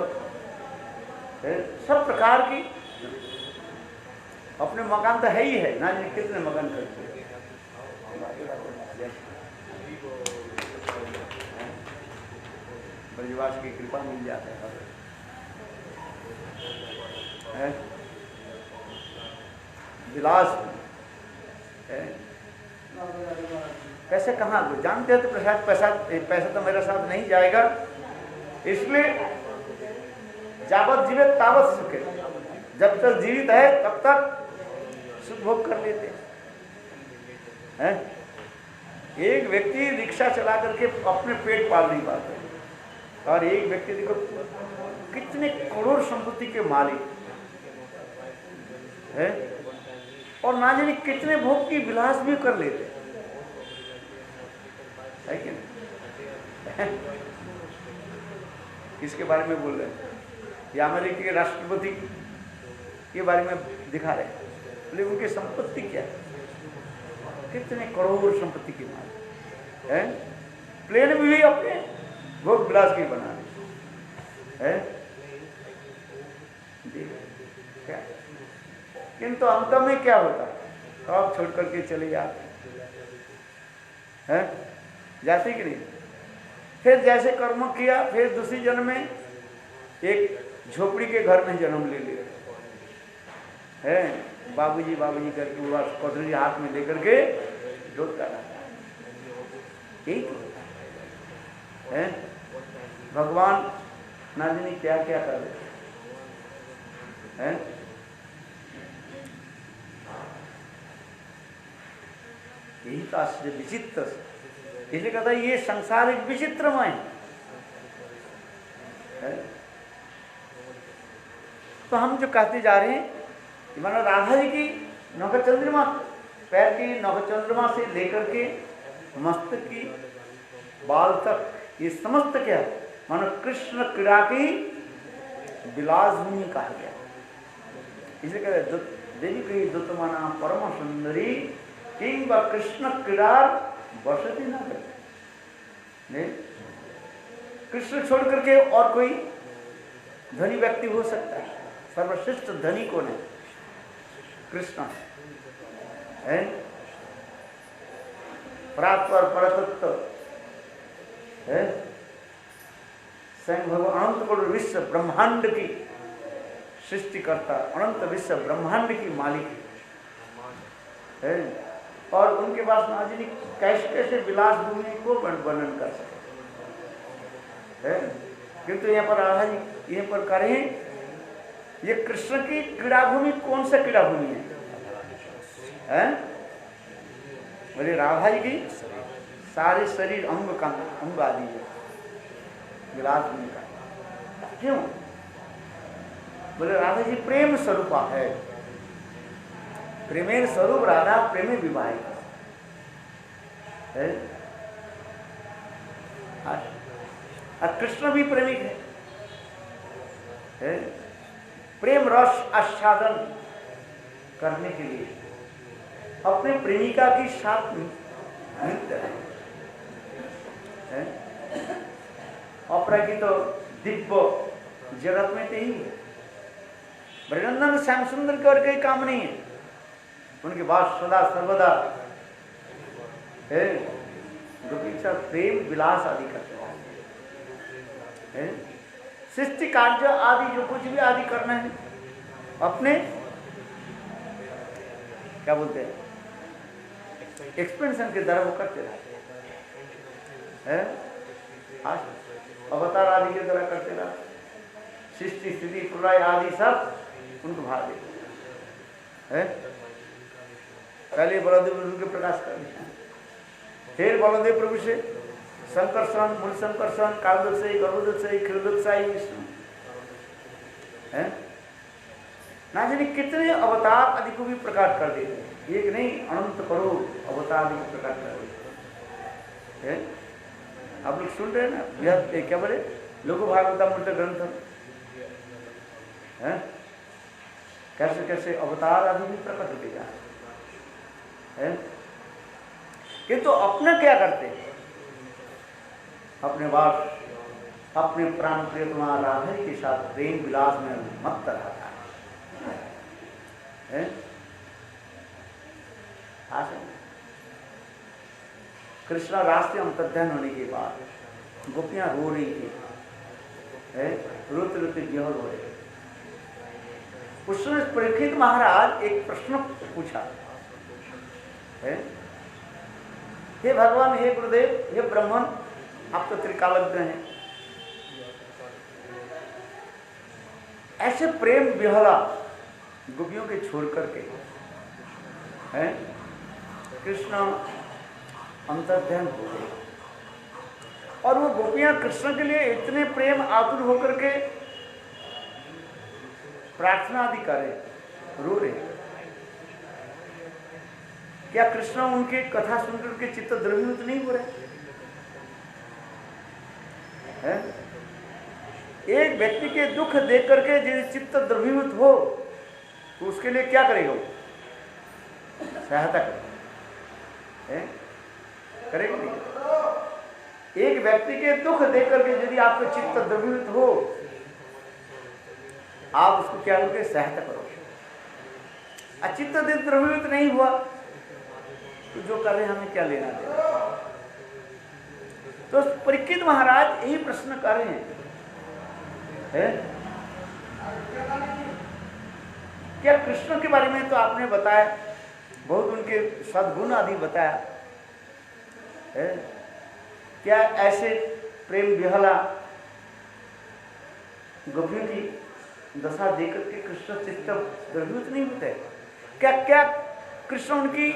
है, सब प्रकार की। अपने मकान तो है ही है, ना जाने कितने मकान करते हैं। ब्रजवास की कृपा मिल जाता है। विलास है, पैसे कहाँ जानते हैं तो पैसा तो मेरे साथ नहीं जाएगा, इसलिए जावत जीवित तावत सुखे, जब तक जीवित है तब तक सुख भोग कर लेते हैं। एक व्यक्ति रिक्शा चला करके अपने पेट पाल नहीं पाते, और एक व्यक्ति देखो कितने करोड़ संपत्ति के मालिक है, और ना जाने कितने भोग की विलास भी कर लेते है कि नहीं? किसके बारे में बोल रहे हैं? या अमेरिका के राष्ट्रपति के बारे में दिखा रहे हैं, बोले उनकी संपत्ति क्या है, कितने करोड़ संपत्ति के मालिक है। प्लेन में भी अपने भोग विलास की बना रहे हैं, क्या? किंतु अंत में क्या होता है? कब छोड़ करके चले जाते हैं, जाते कि नहीं? फिर जैसे कर्म किया, फिर दूसरी जन्म में एक झोपड़ी के घर में जन्म ले लिया है। बाबूजी बाबूजी करके वो कटोरी हाथ में लेकर के ढोता रहता है। है भगवान ना जाने क्या क्या कर रहे हैं। यही तो आश्चर्य विचित्र, इसलिए कहता है ये संसार एक विचित्रमय है। तो हम जो कहते जा रहे हैं कि मानो राधा जी की नख चंद्रमा, पैर की नख चंद्रमा से लेकर के मस्तक की बाल तक, ये समस्त क्या है? मानो कृष्ण क्रीड़ा की विलास भूमि कहा गया। इसलिए कहते देवी की दुतमाना परम सुंदरी किंग व कृष्ण क्रीड़ा बसती न करते। कृष्ण छोड़ करके और कोई धनी व्यक्ति हो सकता है? सर्वश्रेष्ठ धनी कौन है? कृष्ण है। परात्पर परतत्व है, स्वयं भगवान अनंत करोड़ विश्व ब्रह्मांड की सृष्टिकर्ता, अनंत विश्व ब्रह्मांड की मालिक है। और उनके पास नाजिनी कैसे कैसे विलास भूमि को वर्णन कर सकते है। किंतु यहाँ पर राधा जी यहाँ पर करें, ये कृष्ण की क्रीड़ा भूमि कौन सा क्रीड़ा भूमि है? बोले राधा जी की सारे शरीर अंग का अंग आदि है विलास भूमि का। क्यों? बोले राधा जी प्रेम स्वरूपा है, प्रेमेर स्वरूप राधा प्रेमे विवाहित है। और कृष्ण भी प्रेमिक है। प्रेम रस आस्वादन करने के लिए अपने प्रेमिका के साथ नृत्य है। ऑपरा की तो दिव्य जगत में तो ही है। ब्रजनंदन श्याम सुंदर के और कोई काम नहीं है, उनके बाद सदा सर्वदा है गोपी के साथ प्रेम विलास आदि करते हैं। सृष्टि कार्य आदि जो कुछ भी आदि करना है अपने क्या बोलते हैं एक्सपेंशन के द्वारा वो करते रहते हैं। आज अवतार आदि के द्वारा करते रहा, सृष्टि स्थिति प्रलय आदि सब उनको भाग देते हैं। पहले बलदेव प्रभु के प्रकाश कर दिया, फिर बलदेव प्रभु से संकर्षण, मूल संकर्षण, कालदोषी, गर्भदोषी, क्षीरदोषी विष्णु है। ना जाने कितने अवतार आदि को भी प्रकट कर देते, एक नहीं अनंत करोड़ अवतार आदि को प्रकट कर देते। आप लोग सुन रहे हैं ना, यह क्या बोले लोगो भागवतामृत ग्रंथ है, कैसे कैसे अवतार आदि भी प्रकट होते जा है। किंतु अपना क्या करते, अपने वास अपने प्राण प्रियतमा राधा के साथ प्रेम विलास में मत रहता है। कृष्ण राष्ट्रीय अंतर्ध्यान होने के बाद गोपियां रो रही थी, रोते रोते बेहोश हो रहे। उस समय परीक्षित महाराज एक प्रश्न पूछा है, हे भगवान, हे गुरुदेव, हे ब्रह्मन, आप तो त्रिकालज्ञ हैं, ऐसे प्रेम विहला गोपियों के छोड़ करके हैं कृष्ण अंतर्ध्यान हो गए। और वो गोपियां कृष्ण के लिए इतने प्रेम आतुर होकर के प्रार्थना आदि करे, रो रहे। क्या कृष्ण उनके कथा सुनकर के चित्त द्रवीभूत नहीं हो रहे हैं? एक व्यक्ति के दुख देख करके यदि चित्त द्रवीभूत हो तो उसके लिए क्या करेगा? सहायता करेगा नहीं? एक व्यक्ति के दुख देख करके यदि आपका चित्त द्रवीभूत हो, आप उसको क्या करोगे? सहायता करोगे। चित्त द्रवीभूत नहीं हुआ तो जो कर रहे हैं हमें क्या लेना देना। तो परीक्षित महाराज यही प्रश्न कर रहे हैं, क्या कृष्ण के बारे में तो आपने बताया, बहुत उनके सद्गुण आदि बताया है, क्या ऐसे प्रेम विहला गोपियों की दशा देकर के कृष्ण चित्त द्रवीभूत नहीं होते? क्या क्या कृष्ण उनकी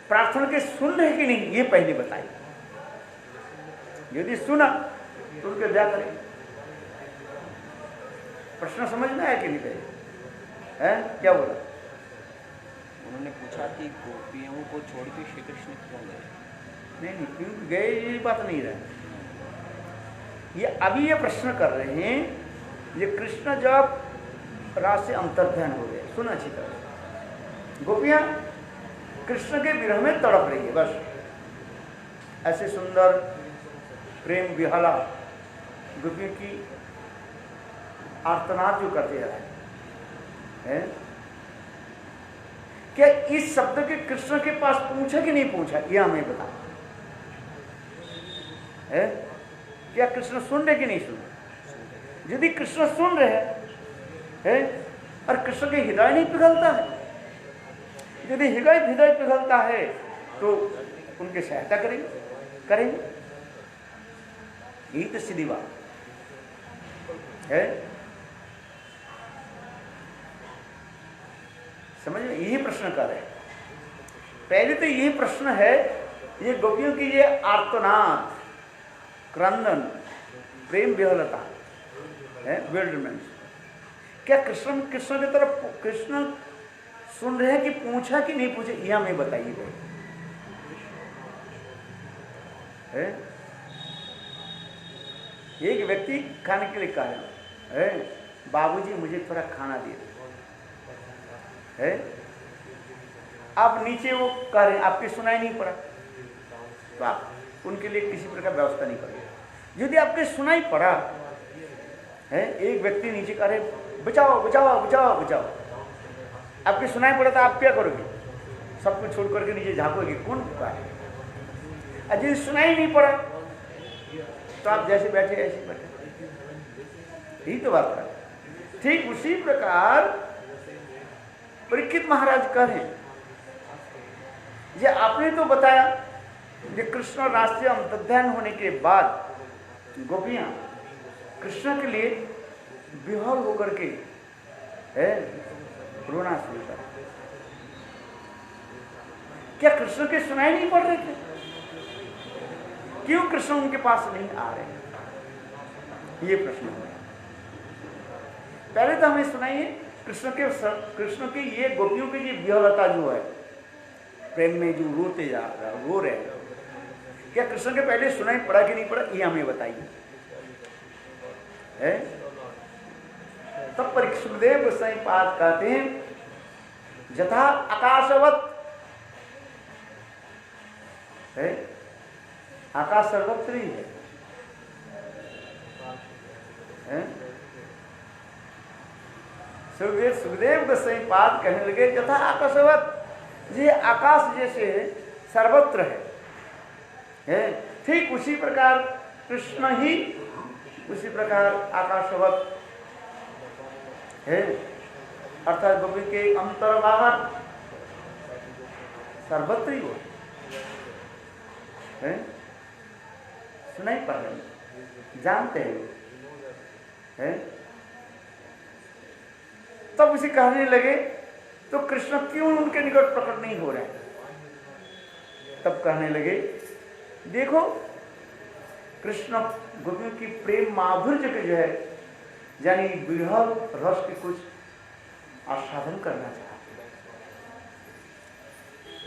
प्रार्थना के सुन रहे कि नहीं, ये पहले बताइए। यदि सुना तो उनके क्या करें? प्रश्न समझ में आया कि नहीं पहले? है क्या बोला? उन्होंने पूछा कि गोपियों को छोड़ के श्री कृष्ण क्यों गए? नहीं क्यों गए ये बात नहीं रहा, ये अभी ये प्रश्न कर रहे हैं। ये कृष्ण जब रात से अंतर्ध्यान हो गए, सुना अच्छी तरह, गोपियां कृष्ण के विरह में तड़प रही है, बस ऐसे सुंदर प्रेम विहला गोपियों की आर्तनाद जो करते रहे हैं। क्या इस शब्द के कृष्ण के पास पहुंचा कि नहीं पहुंचा, यह हमें बता है। क्या कृष्ण सुन रहे कि नहीं सुन रहे? यदि कृष्ण सुन रहे हैं और कृष्ण के हृदय नहीं पिघलता है, यदि हृदय पिघलता है तो उनकी सहायता करेंगे। यही तो सीधी बात है। समझ में? यही प्रश्न कर रहे हैं। पहले तो यही प्रश्न है, ये गोपियों की ये आर्तनाद, क्रंदन, प्रेम विहलता है, विल्डरनेस। क्या कृष्ण की तरफ कृष्ण सुन रहे हैं कि पूछा कि नहीं पूछा, यह हमें बताइए भाई है। एक व्यक्ति खाने के लिए कह रहे हैं, बाबूजी मुझे थोड़ा खाना दे दो है। आप नीचे वो कह रहे हैं, आपके सुनाई नहीं पड़ा तो आप उनके लिए किसी प्रकार व्यवस्था नहीं करेंगे। यदि आपके सुनाई पड़ा है, एक व्यक्ति नीचे कह रहे बचाओ बचाओ बचाओ बचाओ, आपके सुनाई पड़ा तो आप क्या करोगे? सब कुछ छोड़ करके नीचे झाँकोगे, कौन पुकारे? और यदि सुनाई नहीं पड़ा तो आप जैसे बैठे ऐसे बैठे। यही तो बात है। ठीक उसी प्रकार परीक्षित महाराज कह रहे हैं, ये आपने तो बताया कि कृष्ण राष्ट्रीय अंतर्ध्यान होने के बाद गोपियां कृष्ण के लिए विह्वल होकर के रोना शुरू कर। क्या कृष्ण के सुनाई नहीं पड़ रहे थे? क्यों कृष्ण उनके पास नहीं आ रहे? ये प्रश्न है। पहले तो हमें सुनाइए कृष्ण की ये गोपियों की ये विह्वलता जो है, प्रेम में जो रो रहे हैं, क्या कृष्ण के पहले सुनाई पड़ा कि नहीं पड़ा, ये हमें बताइए है। तब सुखदेव गोस्वामी पाद कहते हैं, यथा आकाशवत है, आकाश सर्वत्र ही है। सुखदेव गोस्वामी पाद कहने लगे, यथा आकाशवत, ये आकाश जैसे सर्वत्र है। ठीक उसी प्रकार कृष्ण ही उसी प्रकार आकाशवत है, अर्थात गोपी के अंतर बाहर सर्वत्र ही हो है। सुनाई पड़ रही, जानते हैं। तब उसे कहने लगे तो कृष्ण क्यों उनके निकट प्रकट नहीं हो रहे? तब कहने लगे, देखो कृष्ण गोपियों की प्रेम माधुर्य के जो है, यानी विरह रस के कुछ आस्वादन करना चाहते हैं।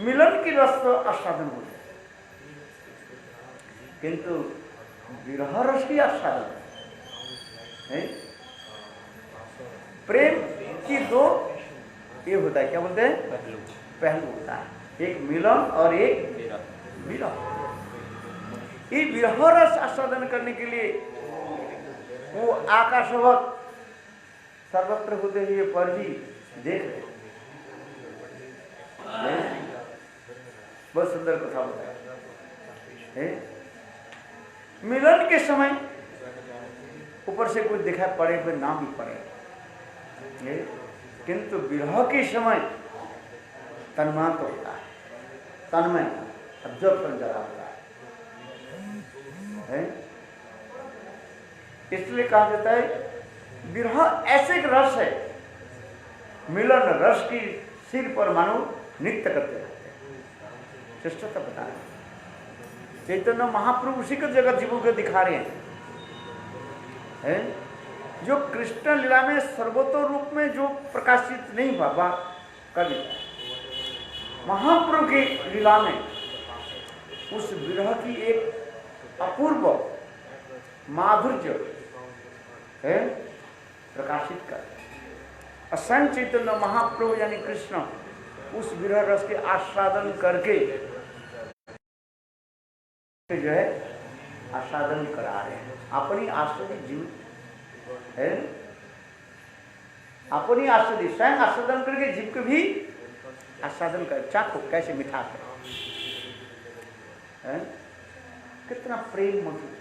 मिलन की रस तो आस्वादन हो जाए, किंतु विरह रस की आस्वादन है। प्रेम की दो ये होता है, क्या बोलते हैं, पहलू होता है, एक मिलन और एक विरह। ये विरह रस आस्वादन करने के लिए वो आकाशवत सर्वत्र होते हुए पर भी देख रहे। बहुत सुंदर कथा बताया। मिलन के समय ऊपर से कुछ दिखाई पड़े हुए ना भी पड़े, किंतु विरह के समय तन्मात होता है, तन्मय अब्जॉर्प्शन जरा होता है। इसलिए कहा जाता है विरह ऐसे एक रस है, मिलन रस की सिर पर मानो नृत्य करते रहते हैं। श्रेष्ठता बता रहे चैतन्य महाप्रभु उसी को जगत जीवों को दिखा रहे हैं, जो कृष्ण लीला में सर्वोत्तम रूप में जो प्रकाशित नहीं हुआ कभी, महाप्रभु की लीला में उस विरह की एक अपूर्व माधुर्य है प्रकाशित कर। असंग चैतन्य महाप्रभु यानी कृष्ण उस विरह रस के आस्वादन करके जो है आस्वादन करा रहे हैं। अपनी आस्वादी जीव है, अपनी आस्वादी स्वयं आस्वादन करके जीव को भी आस्वादन कर, चाखो कैसे मिठास है, कितना प्रेम मधुर।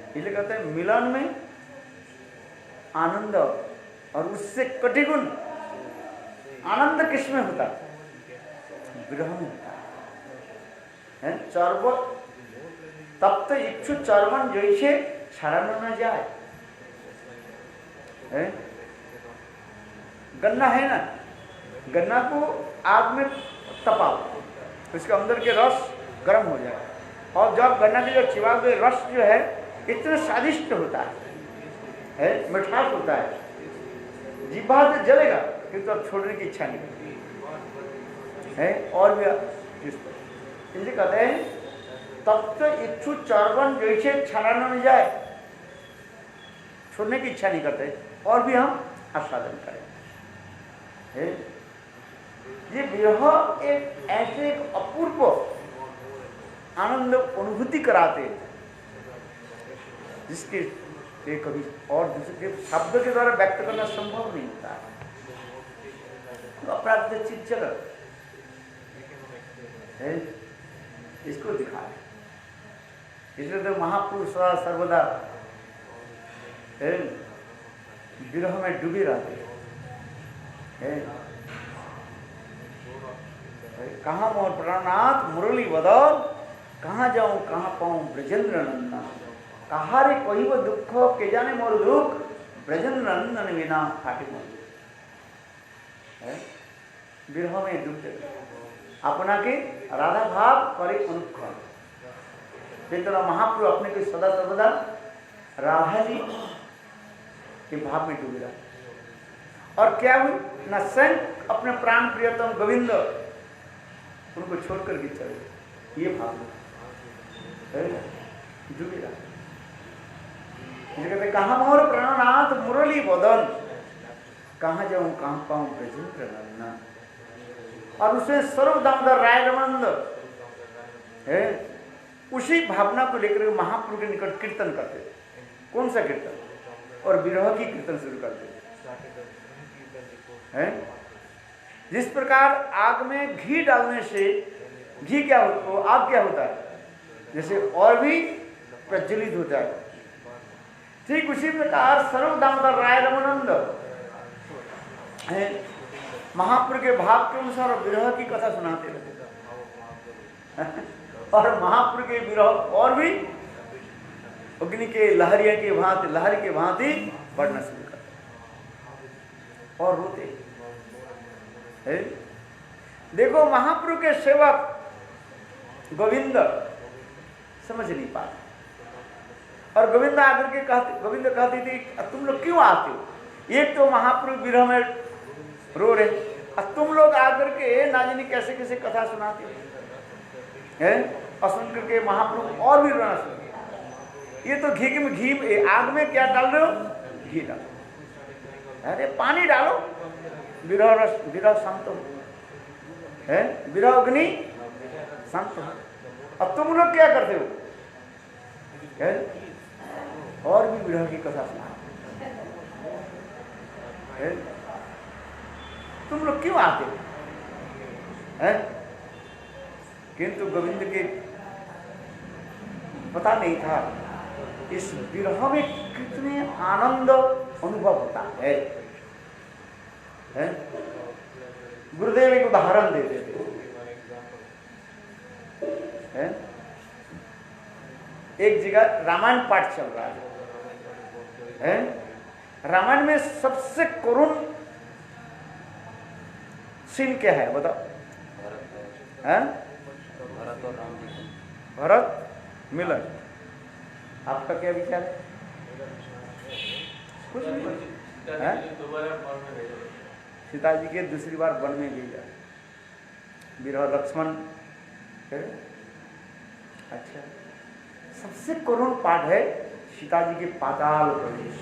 इसलिए कहते हैं मिलन में आनंद, और उससे कटिगुण आनंद किसमें होता है? विरह में होता है। चर्व तब तो इच्छु चर्वन जैसे छड़ाना न जाए। गन्ना है ना, गन्ना को आग में तपाओ, उसके अंदर के रस गर्म हो जाए, और जब गन्ना के जो चिवा हुए रस जो है इतना स्वादिष्ट होता है, मिठास होता है, जीभा से जलेगा किंतु अब छोड़ने की इच्छा नहीं है। और भी इसलिए कहते हैं तब तो इच्छु चर्वन जैसे छलाना में जाए, छोड़ने की इच्छा नहीं करते, और भी हम आस्वादन करें। ये विरह एक ऐसे एक अपूर्व आनंद अनुभूति कराते जिसके कभी और दूसरे शब्द के द्वारा व्यक्त करना संभव नहीं होता है। अपराध चित जगत है, इसको दिखाए। इसलिए तो महापुरुष सदा सर्वदा विरह में डूबे रहते हैं। कहाँ मोर प्राणनाथ मुरली बदल, कहाँ जाऊं कहाँ पाऊं ब्रजेंद्र नंदन, कहा रे कोई वो दुख के जाने मोर दुख, ब्रजेंद्र नंदन बिना फाटे मोर। विरह में डूबते अपना के राधा भाव करे अनुक्षण। चैतन्य महाप्रभु अपने को सदा सर्वदा राधा जी के भाव में डूबे रहा। और क्या हुई न स्वयं अपने प्राण प्रियतम गोविंद उनको छोड़कर भी चले, ये भाव डूबे रहा। कहते कहाँ मोर प्राणनाथ मुरली बदन, कहाँ जाऊं कहाँ पाऊं ब्रजेंद्र नंदन। और उसमें सर्व दामोदर राय रमंद है, उसी भावना को लेकर महाप्रभु के निकट कीर्तन करते। कौन सा कीर्तन? और विरह की कीर्तन शुरू करते हैं। जिस प्रकार आग में घी डालने से घी क्या होता, आग क्या होता है, जैसे और भी प्रज्वलित होता है, ठीक उसी प्रकार सर्व दामोदर राय रमानंद महाप्रभु के भाव के अनुसार विरह की कथा सुनाते रहते। और महाप्रभु के विरह और भी अग्नि के लहरिया के भांति, लहरी के भांति बढ़ना शुरू करते और रोते। देखो महाप्रभु के सेवक गोविंद समझ नहीं पाते, और गोविंद आकर के गोविंद कहते थे तुम लोग क्यों आते हो? एक तो महाप्रभु विरह में रो रहे, और तुम लोग आकर के ना जाने कैसे कैसे कथा सुनाते हो हैं। और सुन करके महाप्रभु और भी रोना शुरू। ये तो घी में घी आग में क्या डाल रहे हो? घी डालो, अरे पानी डालो, विरह रस, विरह शांत हो है, विरह अग्नि शांत हो। अब तुम लोग क्या करते हो? और भी विरह की कथा सुना। तुम लोग क्यों आते हो? किंतु गोविंद के पता नहीं था इस विरह में कितने आनंद अनुभव होता है। गुरुदेव एक उदाहरण देते थे। एक जगह रामायण पाठ चल रहा है। रामायण में सबसे करुण सीन क्या है बताओ? भरत मिलन। आपका क्या विचार है? कुछ नहीं। सीता जी के दूसरी बार वन में भेजा, विरह लक्ष्मण। अच्छा, सबसे करुण पाठ है सीता जी के पाताल प्रवेश।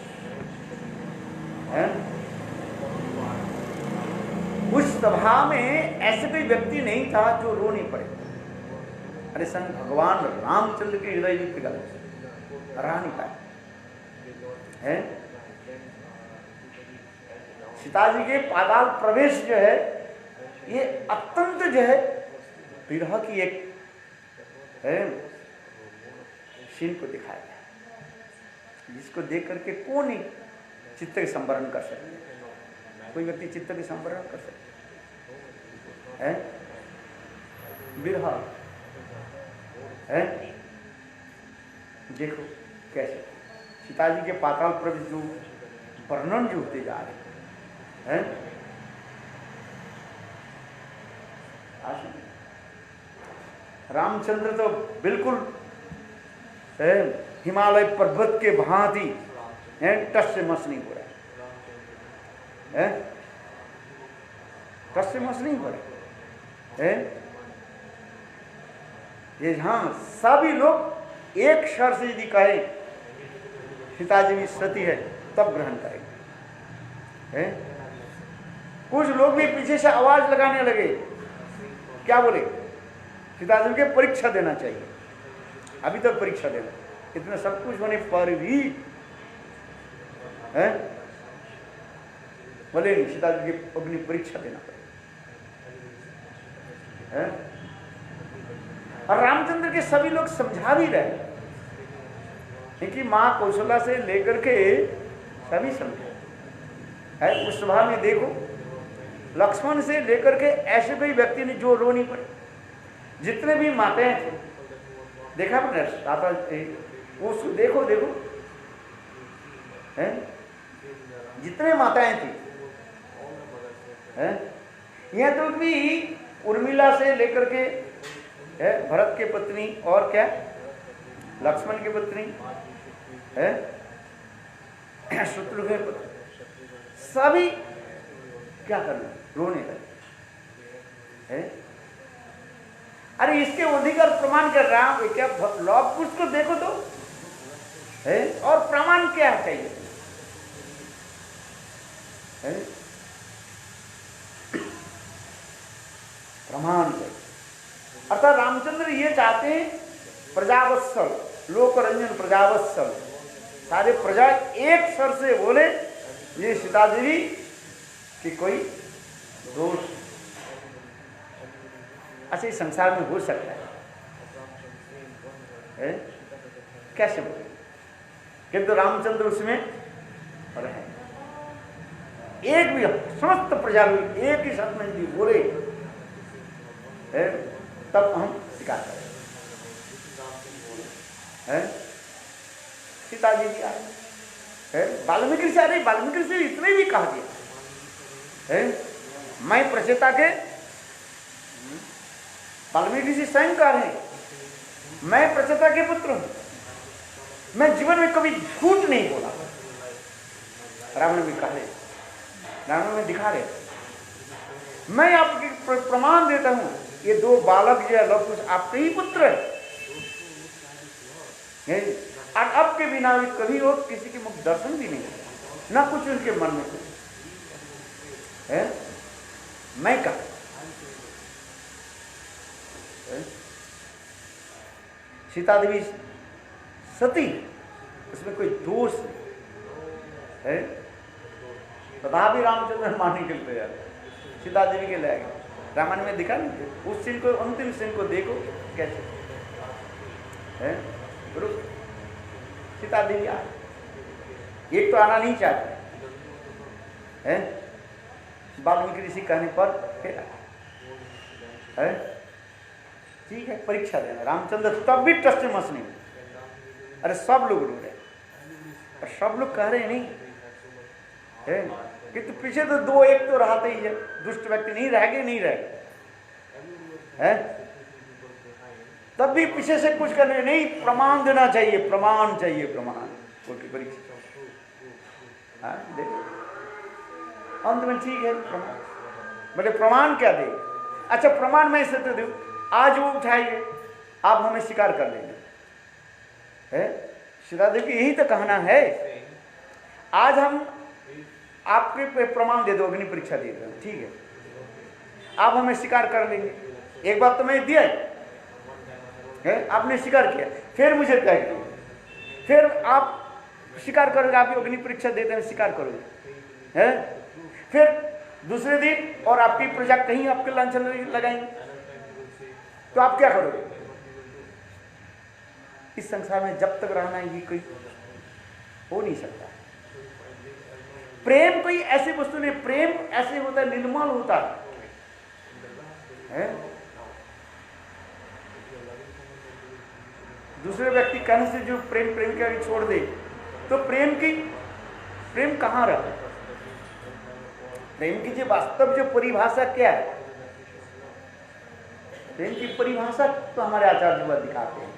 उस सभा में ऐसे कोई व्यक्ति नहीं था जो रो नहीं पड़े। अरे संग भगवान रामचंद्र के हृदय युक्त गल रहा नहीं पाए। सीता जी के पाताल प्रवेश जो है ये अत्यंत जो है विरह की एक सीन को दिखाया गया, जिसको देख करके कौन ही चित्त के संवरण कर सकते हैं। कोई व्यक्ति चित्त के संवरण कर सकते हैं? विरह है। देखो कैसे सीताजी के पाताल प्रवेश जो वर्णन जो होते जा रहे हैं, रामचंद्र तो बिल्कुल हिमालय पर्वत के भांति टस से मस नहीं हो रहा है, टस से मस नहीं हो रहा है। ये हाँ सभी लोग एक स्वर से यदि कहे सीताजी भी सती है तब ग्रहण करेंगे। कुछ लोग भी पीछे से आवाज लगाने लगे, क्या बोले? सीताजी के परीक्षा देना चाहिए, अभी तक परीक्षा देना, इतना सब कुछ होने पर भी है बोले नहीं, सीताजी की अग्नि परीक्षा देना पड़ेगा। और रामचंद्र के सभी लोग समझा भी रहे, क्योंकि मां कौशल्या से लेकर के सभी समझे है। उस सभा में देखो लक्ष्मण से लेकर के ऐसे कोई व्यक्ति ने जो रो नहीं पड़े, जितने भी माताएं थे, देखा मैंने दाता उसको देखो देखो है, जितने माताएं थी है, यह तो भी उर्मिला से लेकर के है, भरत के पत्नी और क्या लक्ष्मण की पत्नी है, शत्रुघ्न की पत्नी, सभी क्या करना, रोने लगे है। अरे इसके अधिकार प्रमाण कर रहा हूं क्या? लौह पुरुष को देखो तो है, और प्रमाण क्या चाहिए है? प्रमाण चाहिए। अर्थात रामचंद्र ये चाहते हैं प्रजावत्सल, लोकरंजन प्रजावत्सल, सारे प्रजा एक स्वर से बोले ये सीता देवी कि कोई दोष अच्छा इस संसार में हो सकता है? कैसे बोले? किंतु रामचंद्र उसमें रहे, एक भी समस्त प्रजा एक ही शब्द में यदि बोले तब हम स्वीकार करें। सीता जी भी आए, वाल्मीकि से आ रही, वाल्मीकि से इतने भी कहा दिया है, मैं प्रचेता के, वाल्मीकि जी स्वयं कह रहे हैं मैं प्रचेता के पुत्र हूं, मैं जीवन में कभी झूठ नहीं बोला। रावण भी कह रहे, रावण में दिखा रहे, मैं आपके प्रमाण देता हूं ये दो बालक जो है लव कुछ आपके ही पुत्र है, और आपके बिना भी कभी वो किसी के मुख दर्शन भी नहीं, ना कुछ उनके मन में कुछ है। मैं कहा सीता देवी सती, उसमें कोई दोष है, तथापि रामचंद्र मानने के लिए तैयार, सीता देवी के ले गए। रामायण में दिखा नहीं, उस सीन को, अंतिम सीन को देखो कैसे है। सीता देवी आ, एक तो आना नहीं चाहते है, वाल्मीकि ऋषि कहने पर फिर है, ठीक है परीक्षा देना। रामचंद्र तब भी टस मस नहीं, अरे सब लोग रो रहे, और सब लोग कह रहे नहीं है कि तो पीछे तो दो एक तो रहते ही है, दुष्ट व्यक्ति नहीं रह गए, नहीं रह गए है, तब भी पीछे से कुछ करने नहीं, प्रमाण देना चाहिए, प्रमाण चाहिए, प्रमाण परीक्षा। हाँ देखो अंत में ठीक है प्रमाण, बोले प्रमाण क्या दे? अच्छा प्रमाण मैं इसे तो दूं, आज वो उठाइए, आप हमें स्वीकार कर लेंगे है। सीता देवी यही तो कहना है, आज हम आपके प्रमाण दे दो, अग्नि परीक्षा दे दो, ठीक है आप हमें स्वीकार कर लेंगे। एक बात तो मैं दिया है, आपने स्वीकार किया, फिर मुझे तय किया, फिर आप स्वीकार करोगे, आप अग्नि परीक्षा देते हैं स्वीकार करोगे है, फिर दूसरे दिन और आपकी प्रजा कहीं आपके लांछन लगाएंगे, तो आप क्या करोगे? इस संसार में जब तक रहना है ये कोई हो नहीं सकता। प्रेम कोई ऐसी वस्तु नहीं, प्रेम ऐसे होता है, निर्मल होता है? दूसरे व्यक्ति कहने से जो प्रेम प्रेमिका भी छोड़ दे, तो प्रेम कहां रहा? प्रेम की जो वास्तव जो परिभाषा क्या है? प्रेम की परिभाषा तो हमारे आचार्य जी दिखाते हैं।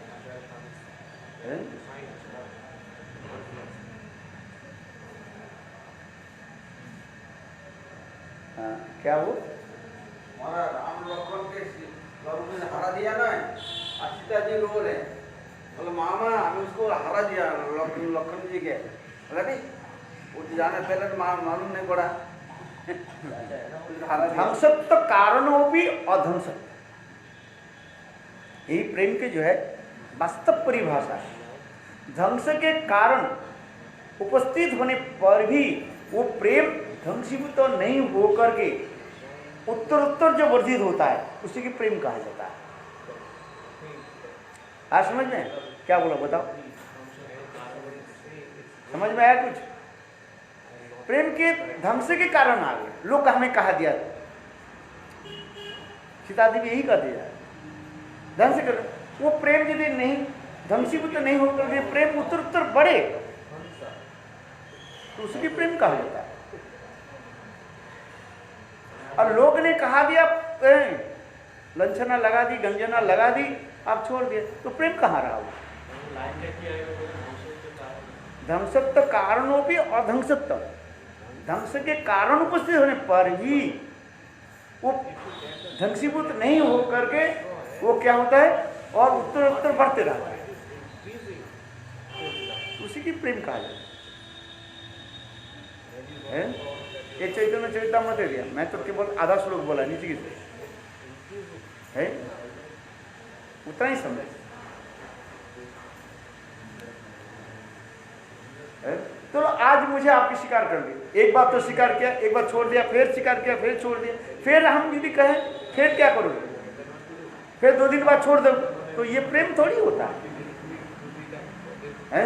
हाँ, क्या वो हमारा राम लखन के लड़ू ने हरा दिया ना, सीता जी रो रहे, बोले मामा हमें उसको हरा दिया लखन जी के, बोला नहीं वो जाने पहले तो मालूम नहीं पड़ा। ध्वंसत्व कारणों भी अध्वंसत्व, यही प्रेम के जो है वास्तव परिभाषा है। ध्वंस के कारण उपस्थित होने पर भी वो प्रेम ध्वंसीभूत तो नहीं होकर के उत्तर जो वर्धित होता है उसी की प्रेम कहा जाता है। आज समझ में क्या बोला बताओ? समझ में आया कुछ? प्रेम के ध्वंस के कारण आ गए लोग, हमें कहा दिया, सीता देवी यही कह दिया ध्वंस कर। वो प्रेम यदि नहीं ध्वंसीभूत नहीं होकर प्रेम उत्तर बढ़े तो उसकी प्रेम कहा जाता है। और लोग ने कहा दिया, लंछना लगा दी, गंजना लगा दी, आप छोड़ दिए, तो प्रेम कहाँ रहा? वो ध्वंसत्व कारणों भी अध्वंसत्व, ध्वंस के कारण उपस्थित होने पर भी वो ध्वंसीभूत नहीं होकर के वो क्या होता है और उत्तर बढ़ते रहता है, उसी की प्रेम कहा जाता है। ये चैतन्य चरितामृत दे दिया, मैं तो केवल आधा श्लोक बोला, नीचे की है उतना ही समझ तो आज मुझे आपकी स्वीकार कर दी, एक बार तो स्वीकार किया, एक बार छोड़ दिया, फिर स्वीकार किया, फिर छोड़ दिया, फिर हम यदि कहें फिर क्या करोगे, फिर 2 दिन बाद छोड़ दो, तो ये प्रेम थोड़ी होता है?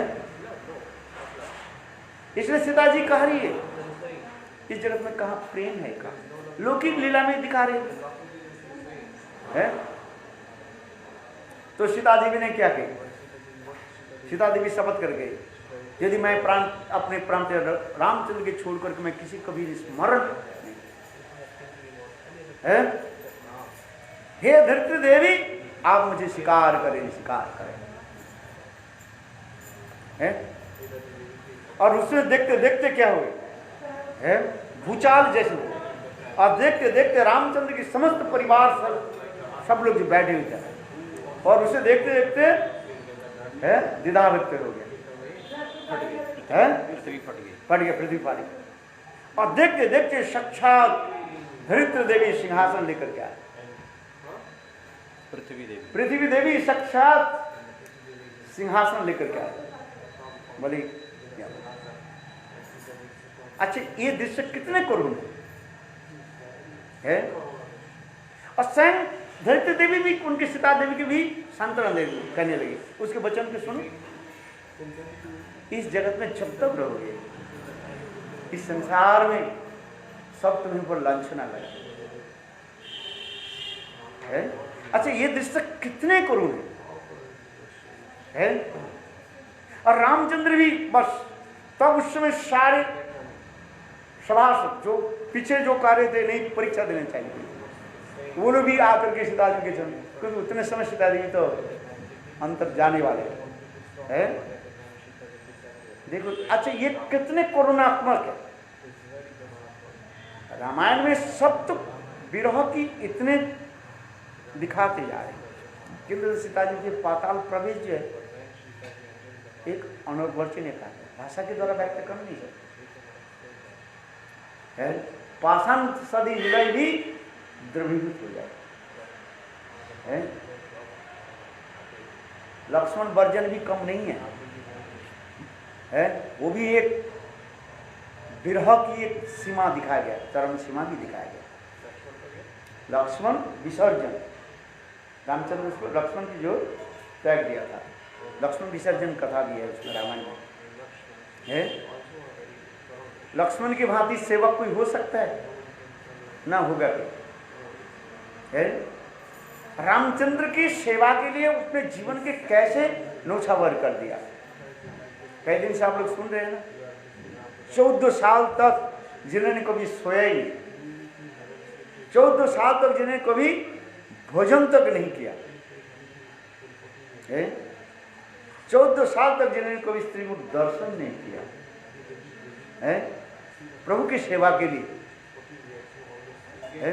इसलिए सीता जी कह रही है इस जगत में कहा प्रेम है, कहा लौकिक लीला में दिखा रहे हैं। तो सीता देवी ने क्या किया? सीता देवी शपथ कर गई, यदि मैं अपने प्राण रामचंद्र के छोड़ करके मैं किसी कभी स्मरण है, हे धरती देवी आप मुझे स्वीकार करें, स्वीकार करें। है? और उससे देखते देखते क्या हुए है, भूचाल जैसे हुए, और देखते देखते रामचंद्र की समस्त परिवार सब लोग जो बैठे हुए थे, और उसे देखते देखते है द्विधा व्यक्त हो गया, पृथ्वी फट गई, पृथ्वी फाट गई। और देखते देखते साक्षात धरित्र देवी सिंहासन लेकर के आए, पृथ्वी देवी साक्षात सिंहासन लेकर के आए। बोली अच्छा ये दृश्य कितने करुण है? और स्वयं धरित्री देवी भी, उनकी सीता देवी की भी सांत्वना कहने लगी, उसके वचन को सुनो, इस जगत में जब तक रहोगे, इस संसार में सब तुम्हें ऊपर लांछना लगा है। अच्छा ये दृश्य कितने करुण है? और रामचंद्र भी बस तब उस समय सारे सभासद जो पीछे जो कार्य थे नहीं परीक्षा देना चाहिए, वो लोग भी आकर के सीता जी के चरण, क्योंकि उतने समय सीता जी तो अंतर जाने वाले हैं। देखो अच्छा ये कितने करुणात्मक है। रामायण में सब तो विरह की इतने दिखाते जा रहे हैं, किंतु सीता जी के पाताल प्रवेश जो है एक अनवर्चनीय कार्य, भाषा के द्वारा व्यक्त कर नहीं सकते है। पाषाण सदी हृदय भी द्रवीभूत हो जाए है। लक्ष्मण वर्जन भी कम नहीं है, वो भी एक विरह की एक सीमा दिखाया गया, चरम सीमा भी दिखाया गया। लक्ष्मण विसर्जन, रामचंद्र उसको लक्ष्मण की जो त्याग दिया था, लक्ष्मण विसर्जन कथा भी है उसमें रामायण में है। लक्ष्मण की भांति सेवक कोई हो सकता है? ना होगा कोई है। रामचंद्र की सेवा के लिए उसने जीवन के कैसे न्यौछावर कर दिया। कई दिन से आप लोग सुन रहे हैं ना, 14 साल तक जिन्होंने कभी सोया ही नहीं, 14 साल तक जिन्हें कभी भोजन तक नहीं किया है, 14 साल तक जिन्होंने कभी स्त्री को दर्शन नहीं किया है, प्रभु की सेवा के लिए है।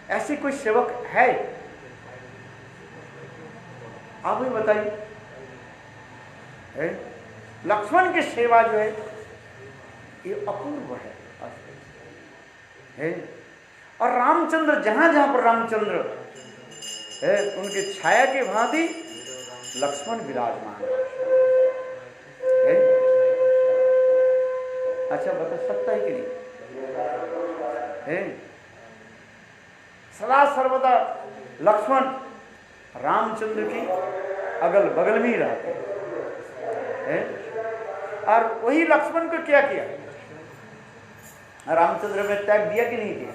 ऐसे कोई सेवक है? आप ही बताइए है। लक्ष्मण की सेवा जो है ये अपूर्व है। और रामचंद्र जहां जहां पर रामचंद्र है उनकी छाया के भांति लक्ष्मण विराजमान है। अच्छा बता सकता है कि नहीं है? सदा सर्वदा लक्ष्मण रामचंद्र की अगल बगल में ही रहते हैं। और वही लक्ष्मण को क्या किया? रामचंद्र में त्याग दिया कि नहीं दिया?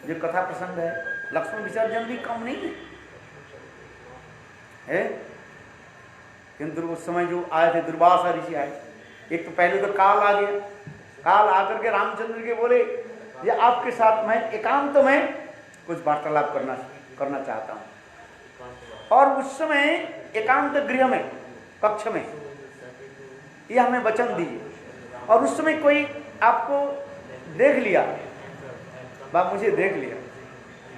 जो कथा प्रसंग है, लक्ष्मण विसर्जन भी कम नहीं है। किंतु उस समय जो आए थे दुर्वासा ऋषि आए, एक तो पहले तो काल आ गया, काल आकर के रामचंद्र के बोले ये आपके साथ मैं एकांत में कुछ वार्तालाप करना चाहता हूं। और उस समय एकांत गृह में, कक्ष में, ये हमें वचन दीजिए। और उस समय कोई आपको देख लिया, बाप मुझे देख लिया,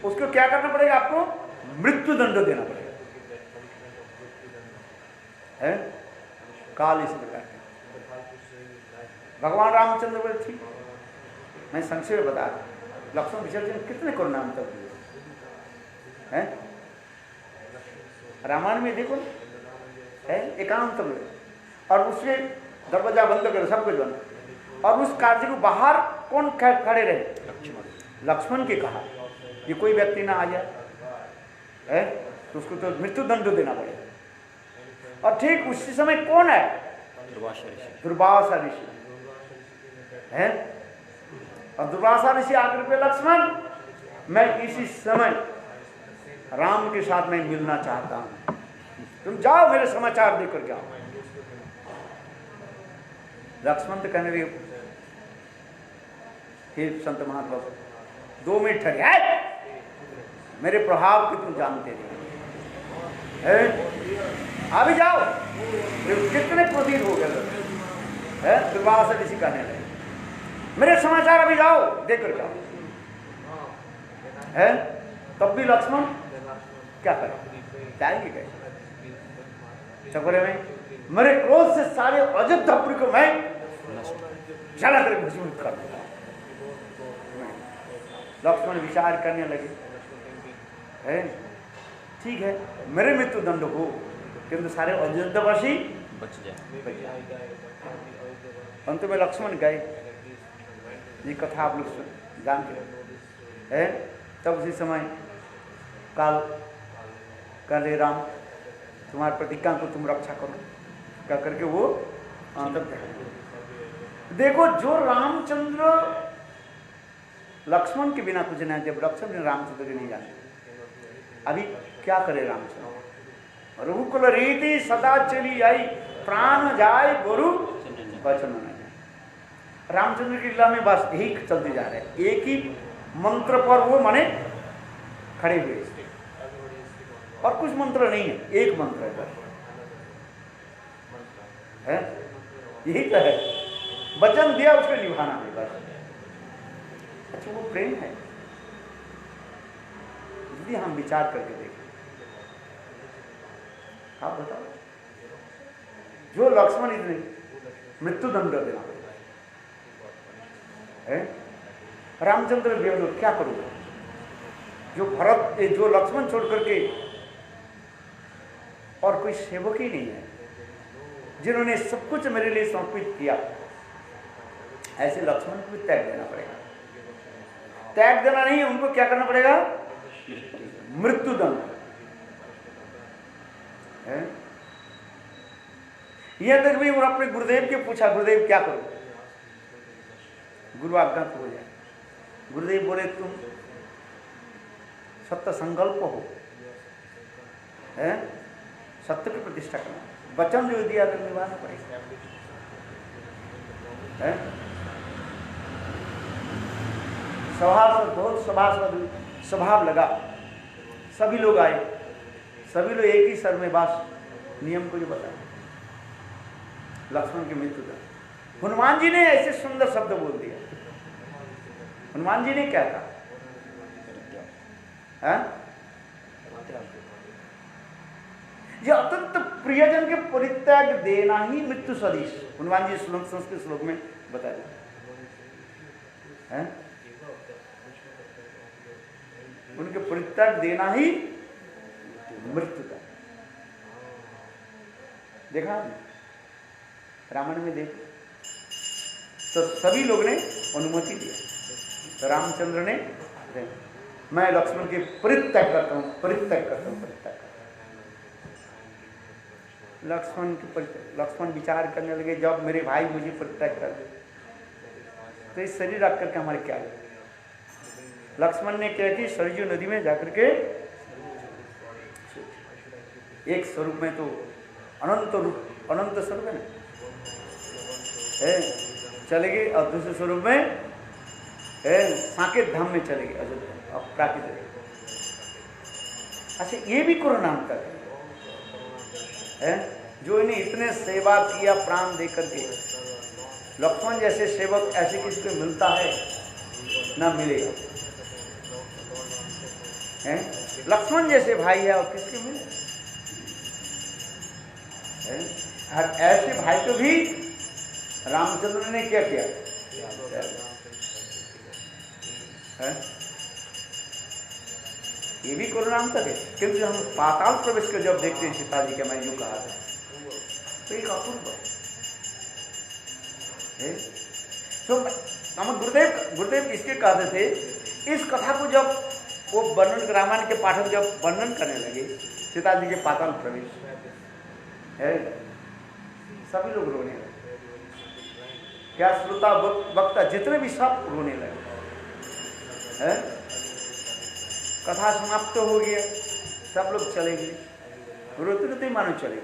उसको क्या करना पड़ेगा? आपको मृत्यु दंड देना पड़ेगा है। काल इस प्रकार है। भगवान रामचंद्र बोले ठीक, मैं संक्षेप बता, लक्ष्मण विसर्जन कितने करुणाम तक दिए हैं? रामायण में देखो है, एकांत में, और उसके दरवाजा बंद करो, सब कुछ बंद। और उस कार्य को बाहर कौन खड़े रहे? लक्ष्मण के कहा ये कोई व्यक्ति ना आ जाए है तो उसको तो मृत्यु दंड देना पड़ेगा। और ठीक उसी समय कौन है? दुर्वासा ऋषि है। और दुर्वासा ऋषि आकर के लक्ष्मण मैं इसी समय राम के साथ मैं मिलना चाहता हूं, तुम जाओ मेरे समाचार देकर के आओ। लक्ष्मण तो कहने लगे हे संत महात्मा 2 मिनट ठहरे, मेरे प्रभाव को तुम जानते नहीं है, अभी जाओ। कितने क्रोधित हो गए है। दुर्वासा ऋषि कहने लगे मेरे समाचार अभी जाओ देकर जाओ है। तब भी लक्ष्मण क्या करे? जाएंगे कैसे? चकोरे में मेरे क्रोध से सारे अयोध्यापुरी को मैं जला कर भस्मीभूत कर दूंगा। लक्ष्मण विचार करने लगे है ठीक है मेरे मृत्यु दंड हो, किंतु सारे अयोध्यावासी बच जाए। अंत में लक्ष्मण गए। ये कथा आप लोग जानते हैं। तब उसी समय काल कहले राम तुम्हारी प्रतिज्ञा को तुम रक्षा करो, क्या करके वो अंतर। देखो जो रामचंद्र लक्ष्मण के बिना कुछ नहीं, जब लक्ष्मण ने रामचंद्र के नहीं जाने, अभी क्या करे रामचंद्र? रघुकुल रीति सदा चली आई, प्राण जाए गुरु वचन न जाए। रामचंद्र की लीला में बस यही चलते जा रहे हैं, एक ही मंत्र पर वो माने खड़े हुए, और कुछ मंत्र नहीं है, एक मंत्र है बस है। यही तो है, वचन दिया उसको निभाना है बस। अच्छा वो प्रेम है। यदि हम विचार करके देखें, आप बताओ जो लक्ष्मण इतने मृत्यु दंड देना है, रामचंद्र विरोध क्या करूंगा? जो भरत जो लक्ष्मण छोड़ करके और कोई सेवक ही नहीं है जिन्होंने सब कुछ मेरे लिए समर्पित किया ऐसे लक्ष्मण को भी त्याग देना पड़ेगा। त्याग देना नहीं, उनको क्या करना पड़ेगा? मृत्युदंड। यह तक भी उन्होंने अपने गुरुदेव के पूछा, गुरुदेव क्या करो? गुरु आज्ञा हो जाए। गुरुदेव बोले तुम सत्य संकल्प हो, है सत्य की प्रतिष्ठा करना, वचन जो दिया तो निभाना पड़ेगा। स्वभाव बहुत स्वभाव लगा, सभी लोग आए, सभी लोग एक ही सर में बास नियम को जो बताया। लक्ष्मण की मृत्यु का हनुमान जी ने ऐसे सुंदर शब्द बोल दिया। हनुमान जी ने क्या कहा? ये अत्यंत प्रियजन के परित्याग देना ही मृत्यु सदृश। हनुमान जी श्लोक संस्कृत श्लोक में बताया, उनके परित्याग देना ही मृत्यु का। देखा रामायण में देख, तो सभी लोग ने अनुमति दिया। तो रामचंद्र ने मैं लक्ष्मण के परित्याग करता हूं, परित्याग करता हूं, परित्याग करता हूं। लक्ष्मण के परित्याग, लक्ष्मण विचार करने लगे, जब मेरे भाई मुझे परित्याग कर दे तो इस शरीर रख करके हमारे क्या है? लक्ष्मण ने क्या कि सरयू नदी में जाकर के एक स्वरूप में तो अनंत रूप, अनंत स्वरूप है चले गए, और दूसरे स्वरूप में साकेत धाम में चले गए, अयोध्या प्राकृतिक। अच्छा, ये भी कोरोना अंतर है, जो इन्हें इतने सेवा किया प्राण दे करके। लक्ष्मण जैसे सेवक ऐसे किसी को मिलता है ना मिलेगा, लक्ष्मण जैसे भाई है और किसके मिले? और ऐसे भाई को भी रामचंद्र ने क्या किया? ये भी कोरोनांतर है। किंतु हम पाताल प्रवेश को जब देखते हैं सीता जी के, मैं यूं कहा था, तो एक अपूर्व है। तो हम गुरुदेव इसके कहते थे, इस कथा को जब वो वर्णन, रामायण के पाठक जब वर्णन करने लगे सीता जी के पाताल प्रवेश है, सभी लोग रोने लगे। क्या श्रोता वक्ता जितने भी सब रोने लगे। कथा समाप्त हो गया, सब लोग चले गए, रोते रोते मानो चले गए।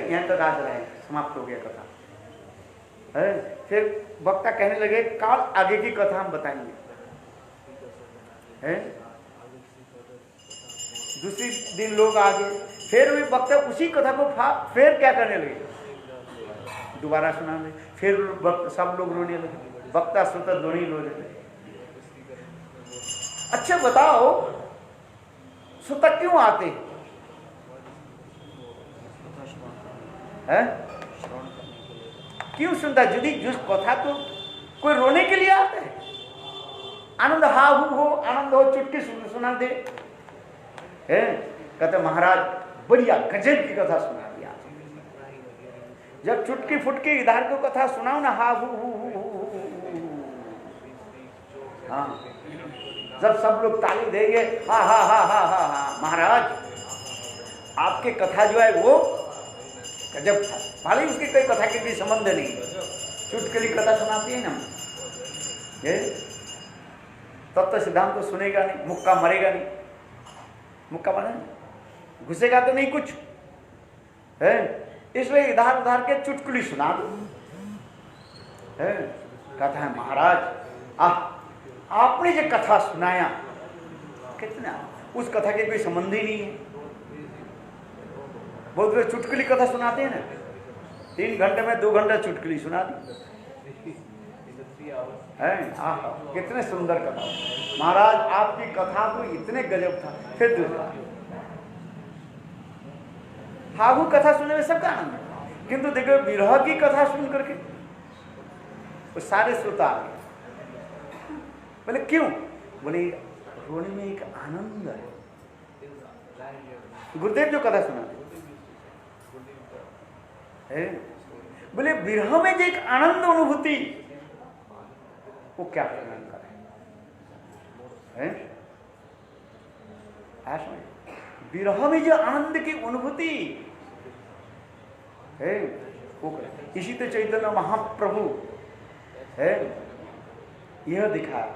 यहाँ तक आज रहे, समाप्त हो गया कथा। फिर वक्ता कहने लगे, काल आगे की कथा हम बताएंगे। दूसरी दिन लोग आ गए, फिर भी वक्ता उसी कथा को फिर क्या करने लगे, दोबारा सुनाने। फिर सब लोग रोने लगे, वक्ता श्रोता दोनों ही रोने लगे। अच्छा बताओ, श्रोता क्यों आते हैं? क्यों सुनता? यदि जिस कथा तो कोई रोने के लिए आता है, आनंद हा हो, आनंद हो, चुटकी सुना दे, कहते महाराज बढ़िया गजब की कथा सुना दिया। जब चुटकी फुटकी इधर को कथा सुनाओ ना, हा हु हाँ, जब सब लोग ताली देंगे, हा हा हा हा हा हा, महाराज आपके कथा जो है वो गजब था। भले उसकी कोई कथा के भी संबंध नहीं, चुटकुली कथा सुनाती है ना, ये तत्व सिद्धांत तो सुनेगा नहीं, मुक्का मरेगा नहीं, मुक्का मरे घुसेगा तो नहीं कुछ है, इसलिए इधर उधर के चुटकुली सुना दो। कहता है महाराज आपने जो कथा सुनाया, कितना उस कथा के कोई संबंध ही नहीं है। बहुत लोग चुटकुली कथा सुनाते हैं ना, 3 घंटे में 2 घंटा चुटकुली सुना दी है। कितने सुंदर कथा महाराज, आपकी कथा तो इतने गजब था। फिर दूसरा हाहू कथा सुनने में सबका आनंद है, किंतु देखो विरह की कथा सुन करके वो सारे श्रोता आ गए। बोले क्यों? बोले रोने में एक आनंद है। गुरुदेव जो कथा सुनाते बोले विरह में जो एक आनंद अनुभूति वो क्या वर्णन करें, विरह में जो आनंद की अनुभूति है वो करें। इसी तो चैतन्य महाप्रभु है यह दिखाया,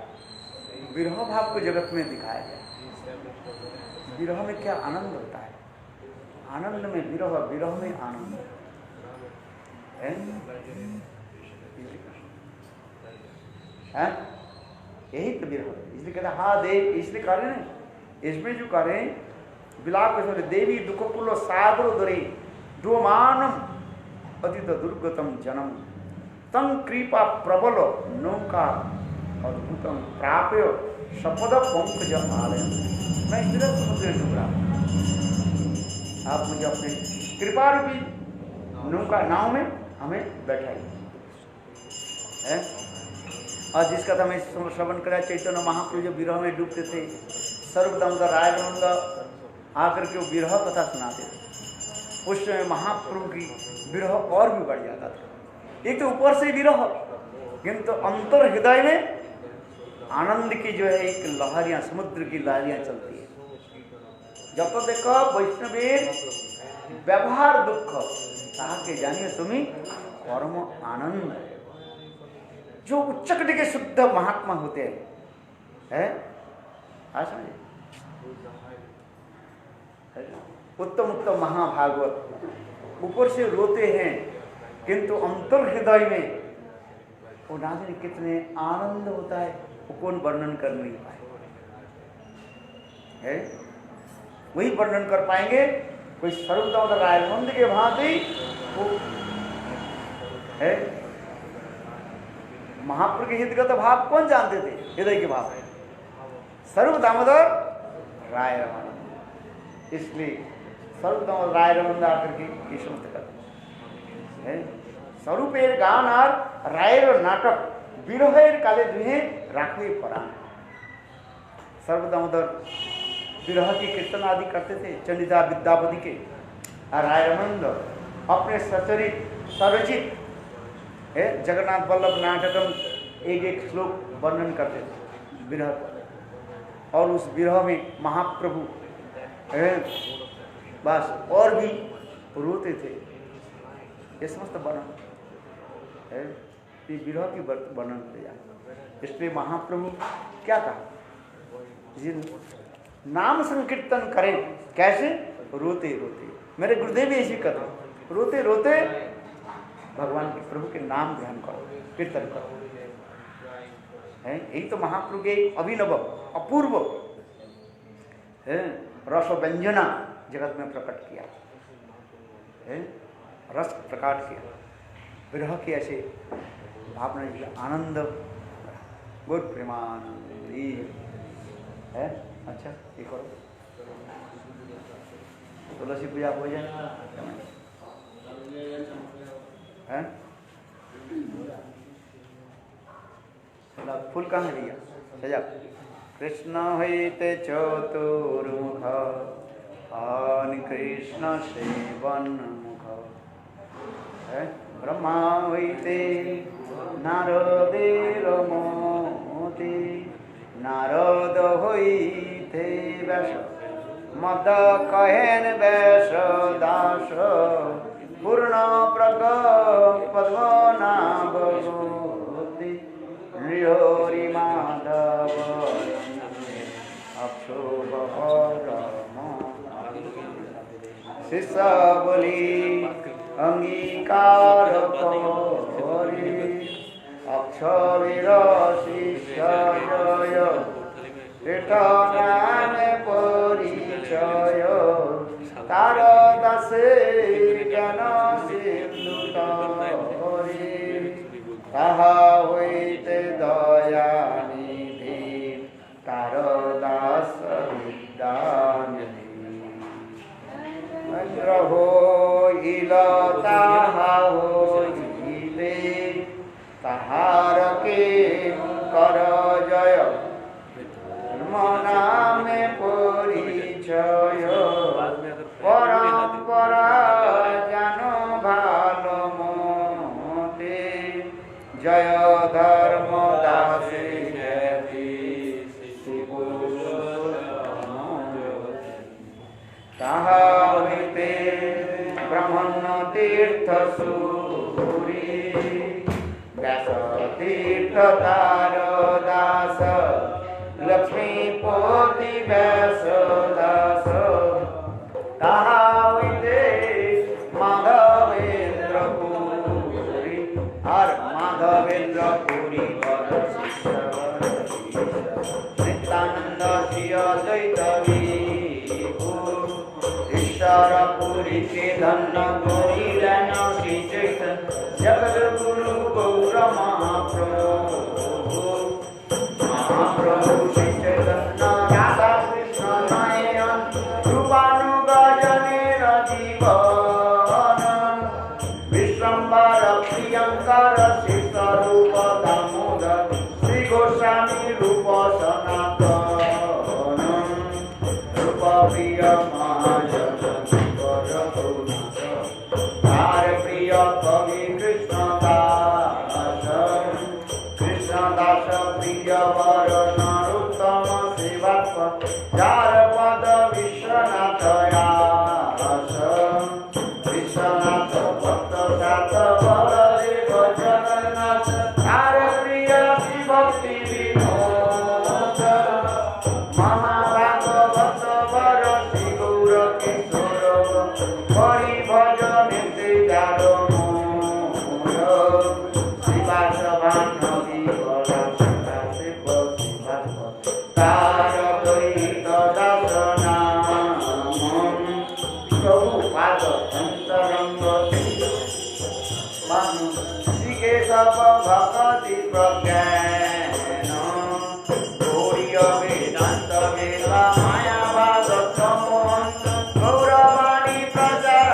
विरह भाव को जगत में दिखाया गया। विरह में क्या आनंद होता है, आनंद में विरह, विरह में आनंद है, यही तो विरह। इसलिए कहते हाँ दे, इसलिए कह रहे ना, इसमें जो कह रहे हैं विलाप के देवी दुखकुल सागर दरे डोमानम अतीत दुर्गतम जन्म तम कृपा प्रबल नौका अद्भुतम प्राप्य सपद पंकज आलय। मैं इधर समुद्र डूबरा, आप मुझे अपने कृपा रूपी नौका नाव में हमें बैठाइए है। और जिसका था मैं श्रवण करा, चैतन्य महाप्रभु जो विरह में डूबते थे, सर्वदामोदर रायनंद आकर के वो विरह कथा सुनाते थे। उस समय महाप्रभु की विरह और भी बढ़ जाता था। एक तो ऊपर से विरह, किंतु अंतर हृदय में आनंद की जो है एक लहरियां, समुद्र की लहरियां चलती है। जब तो देखो वैष्णवीर व्यवहार दुख ताके जानिए तुम्हें परम आनंद। जो उच्चकोटि के शुद्ध महात्मा होते हैं उत्तम उत्तम महाभागवत ऊपर से रोते हैं, किंतु अंतर हृदय में वो ना जाने कितने आनंद होता है, वो कौन वर्णन कर नहीं पाए है। वही वर्णन कर पाएंगे कोई सर्वदामोदर रायनंद के भांति वो है। महाप्रभु के हितगत भाव कौन जानते थे, हृदय के भाव सर्वदामोदर राय रमानंद। इसलिए सर्वदामोदर राय रमानंद आकर के ये समझते करते हैं स्वरूपेर गान और रायर नाटक विरहेर काले दुहे राखे परान। सर्वदामोदर विरह की कीर्तन आदि करते थे चंडिदा विद्यापति के, और राय रमानंद अपने सचरित सरचित है जगन्नाथ वल्लभ नाटकम एक एक श्लोक वर्णन करते थे विरह पर। और उस विरह में महाप्रभु बस और भी रोते थे। ये समस्त वर्णन है, ये विरह की वर्णन किया। इसलिए महाप्रभु क्या कहा, जिन नाम संकीर्तन करें कैसे, रोते रोते। मेरे गुरुदेव भी ऐसी कहते, रोते रोते भगवान के प्रभु के नाम ध्यान करो, कीर्तन करो है। यही तो महाप्रभु के अभिनव अपूर्व है रस व्यंजना जगत में प्रकट किया है, रस प्रकट किया विरह के ऐसे भावना जिला आनंद गुरु प्रेमानंद है। अच्छा ये करो, तुलसी पूजा हो जाए है। फूल कहाँ लिया सजा। कृष्ण हईते चतुर्मुख आन कृष्ण सेवन मुख है। ब्रह्मा हईते नारदेर मोती, नारद हईते व्यास मद कहेन व्यास दास, पूर्ण प्रग पद्मनाभूति हरि माधव अक्षोभ शिष्य बोली अंगीकार करी, अक्षवीर शिष्य जय नाम परिचय, तार दासे ज्ञान सिंधु तरी, ताहा हईते दया निधि, तार दास विद्यानिधि। होइल ताहा होइले, ताहार के कर जय, नामे परिचय, परम्परा जान भाल जय धर्म दासी ख्याति श्री पुरुषोत्तम ताहा हइते ब्रह्मण्य तीर्थ सूरी व्यास तीर्थ तार दास लक्ष्मीपति व्यास दास ताहा हइते माधवेन्द्र पुरी हर माधवेन्द्र पुरी वर नित्यानंद श्री अद्वैत ईश्वर पुरी से धन्य गौरी लैन श्री चैतन्य जगत गुरु गौर महाप्रभु श्री चैतन्य राधा कृष्ण नयन रूपानुगजनेन जीवन विश्वम्बर प्रियंकर शिष्यरूप दामोदर श्री गोस्वामी रूप सनातन रूप प्रिय महाजन प्रिय कवि कृष्णदास प्रिय वर नरोत्तम सेवात्म जार पद विश्वनाथ विश्वनाथ भक्त सात बलदेव जगन्नाथ कार प्रिय भक्ति विनोद महाभागवत वर श्री गौर किशोर हरि भजन जार शिवास भान्नवी बला शिव तार गीत दास नाम प्रभुपाद अंतरंग मनु केशव भक्ति प्रज्ञान गौरीय वेदांत वेला माया भागवत मोहन गौरवाणी प्रचार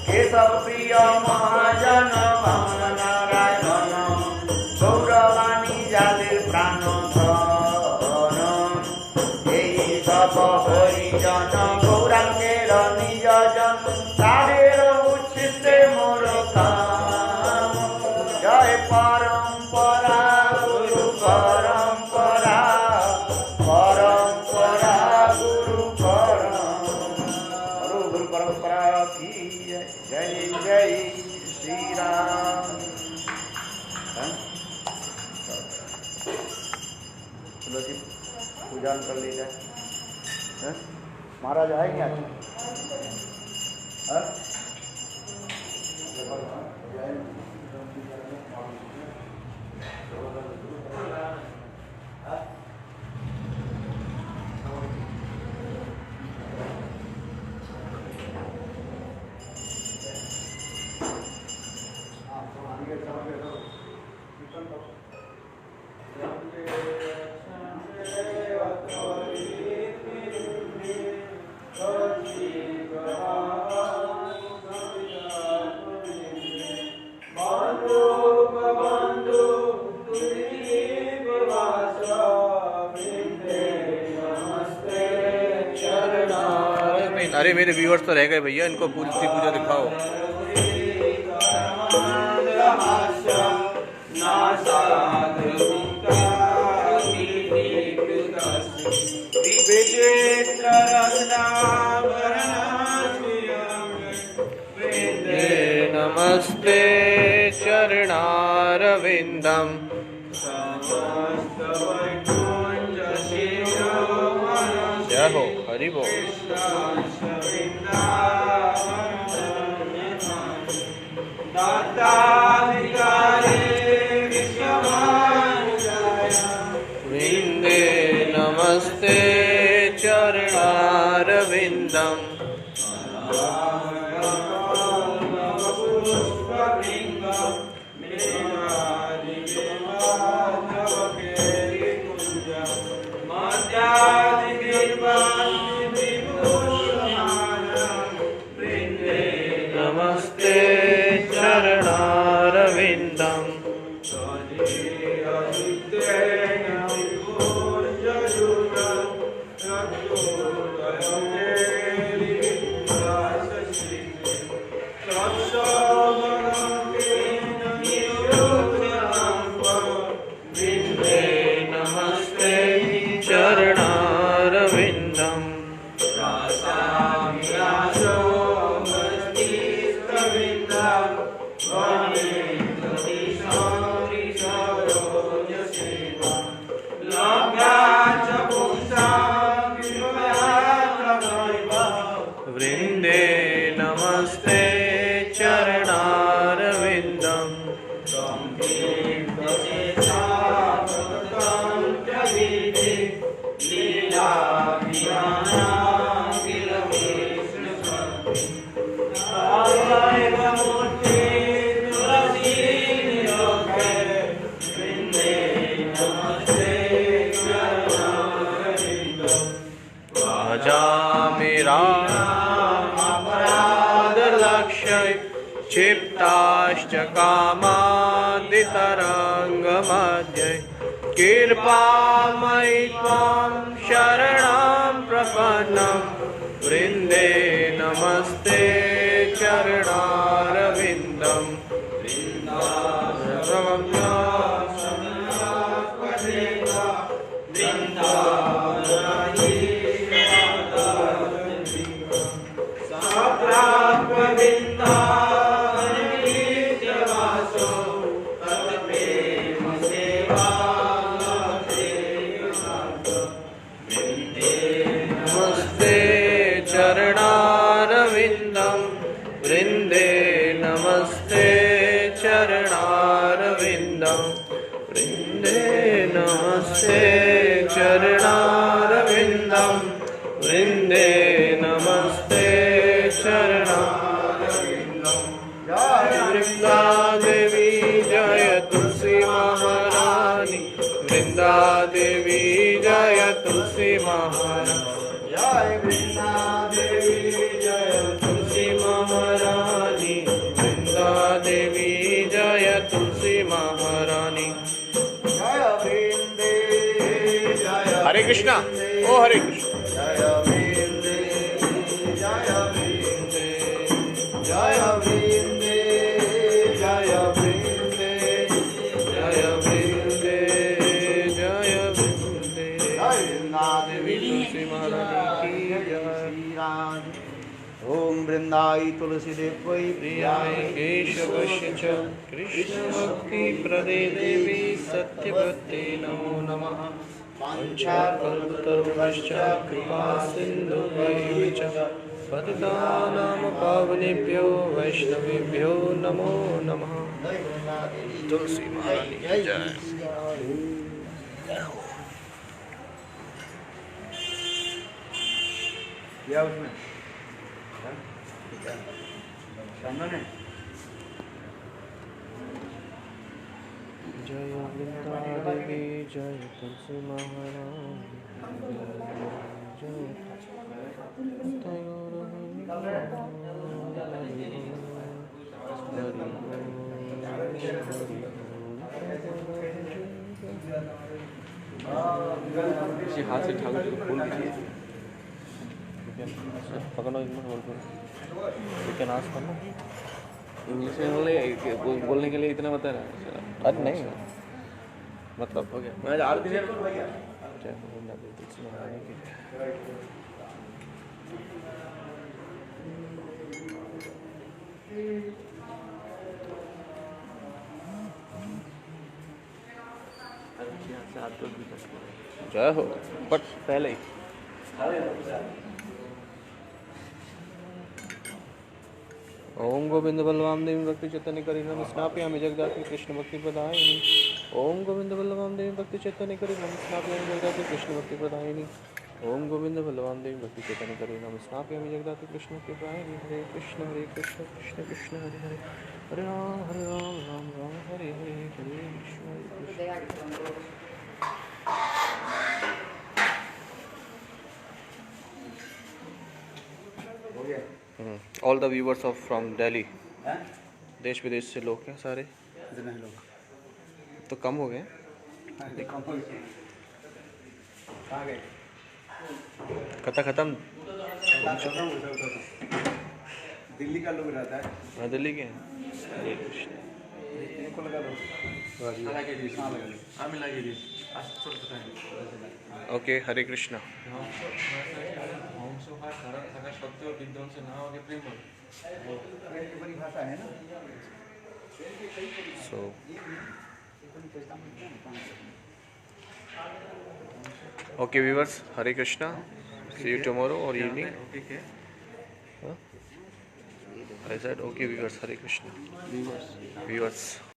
केशव प्रिय महाजन भवन नारायण गौरवाणी जातिर प्राण धन यही सब हरिजन गौरांगेर निज जन तारेर उच्छिष्टे मोर काम जय परंपरा गुरु परंपरा परंपरा गुरु परंपरा की जय जय श्री राम। चलो जी पूजा कर ली जाए। महाराज आएंगे आज अरे मेरे व्यूअर्स तो रह गए भैया, इनको पूरी पूजा दिखाओ। नमस्ते चरणारविंदम जय हो हरि बोल। विंदे नमस्ते चरणारविंदम नमस्ते चरणारविंदम वृंदे नमस्ते चरणारविंदम मेरा अपराध लक्ष्य क्षिप्ताश्च कामादितरङ्गमध्ये कृपामयि त्वां शरणं प्रपन्नं वृन्दे नमस्ते चरणारविन्दम् चरणारविन्दं वृन्दे नमस्ते चरणारविन्दं वृन्दे नमस्ते चरणारविन्दं वृन्दे नमस्ते चरणारविन्दं जय वृंदा देवी जय तुलसी महारानी वृंदा देवी जय तुलसी महारानी जय वृंदा देवी जय तुलसी महारानी वृंदा देवी जय तुलसी महारानी जय वृंदे जय हरे कृष्णा ओ हरे कृष्ण जय वृंदे जय वृंदे जय वृंदे जय वृंदे जय वृंदे जय वृंदे जय वृंदा देवी तुलसी महारानी ओम वृंदाई तुलसी देवै प्रियाय केशवस्य च कृष्ण भक्ति प्रदे देवी सत्यवते नमो नमः वंशाकल्पतरुश्च कृपा सिन्धुभ्यैव च पतितानां पावनेभ्यो वैष्णवेभ्यो नमो नमः। तुलसी महारानी की जय। क्या उसमें चंदन है जय वृंदा देवी जय तुलसी महारानी जय हाथ से ठाकुर जी को खोल दीजिए पकड़ो लेकिन आज करना इंग्लिश में बोलने के लिए इतना बता रहा है अरे नहीं मतलब हो गया मैं आरती जय तुलसी महारानी की जय हो बट पहले ही ओम गोविंद बलवाम देवी भक्ति चैतन्य करीनम स्नापयामि जगदात्रि कृष्ण भक्ति प्रदायिनी ओम गोविंद बलवाम देवी भक्ति चैतन्य करीनम स्नापयामि जगदात्रि कृष्ण भक्ति प्रदायिनी ओम गोविंद बलवाम देवी भक्ति चैतन्य करीनम स्नापयामि जगदात्रि कृष्ण भक्ति प्रदायिनी हरे कृष्ण कृष्ण कृष्ण हरे हरे हरे राम राम राम हरे हरे हरे Krishna all the viewers of from Delhi देश विदेश से लोग हैं सारे कितने लोग तो कम हो गए कहाँ गए कथा खत्म दिल्ली का लोग रहता है हाँ दिल्ली के हैं हरे कृष्ण इनको लगा दो ओके हरे कृष्णा दासोहार धारण থাকা সত্ত্বেও বিধ্বংসী না হওয়াকে প্রেম বলে। प्रेम की परिभाषा है ना। So okay viewers, Hare Krishna, see you tomorrow or evening. Okay के Huh? I said okay viewers, Hare Krishna. Viewers Viewers.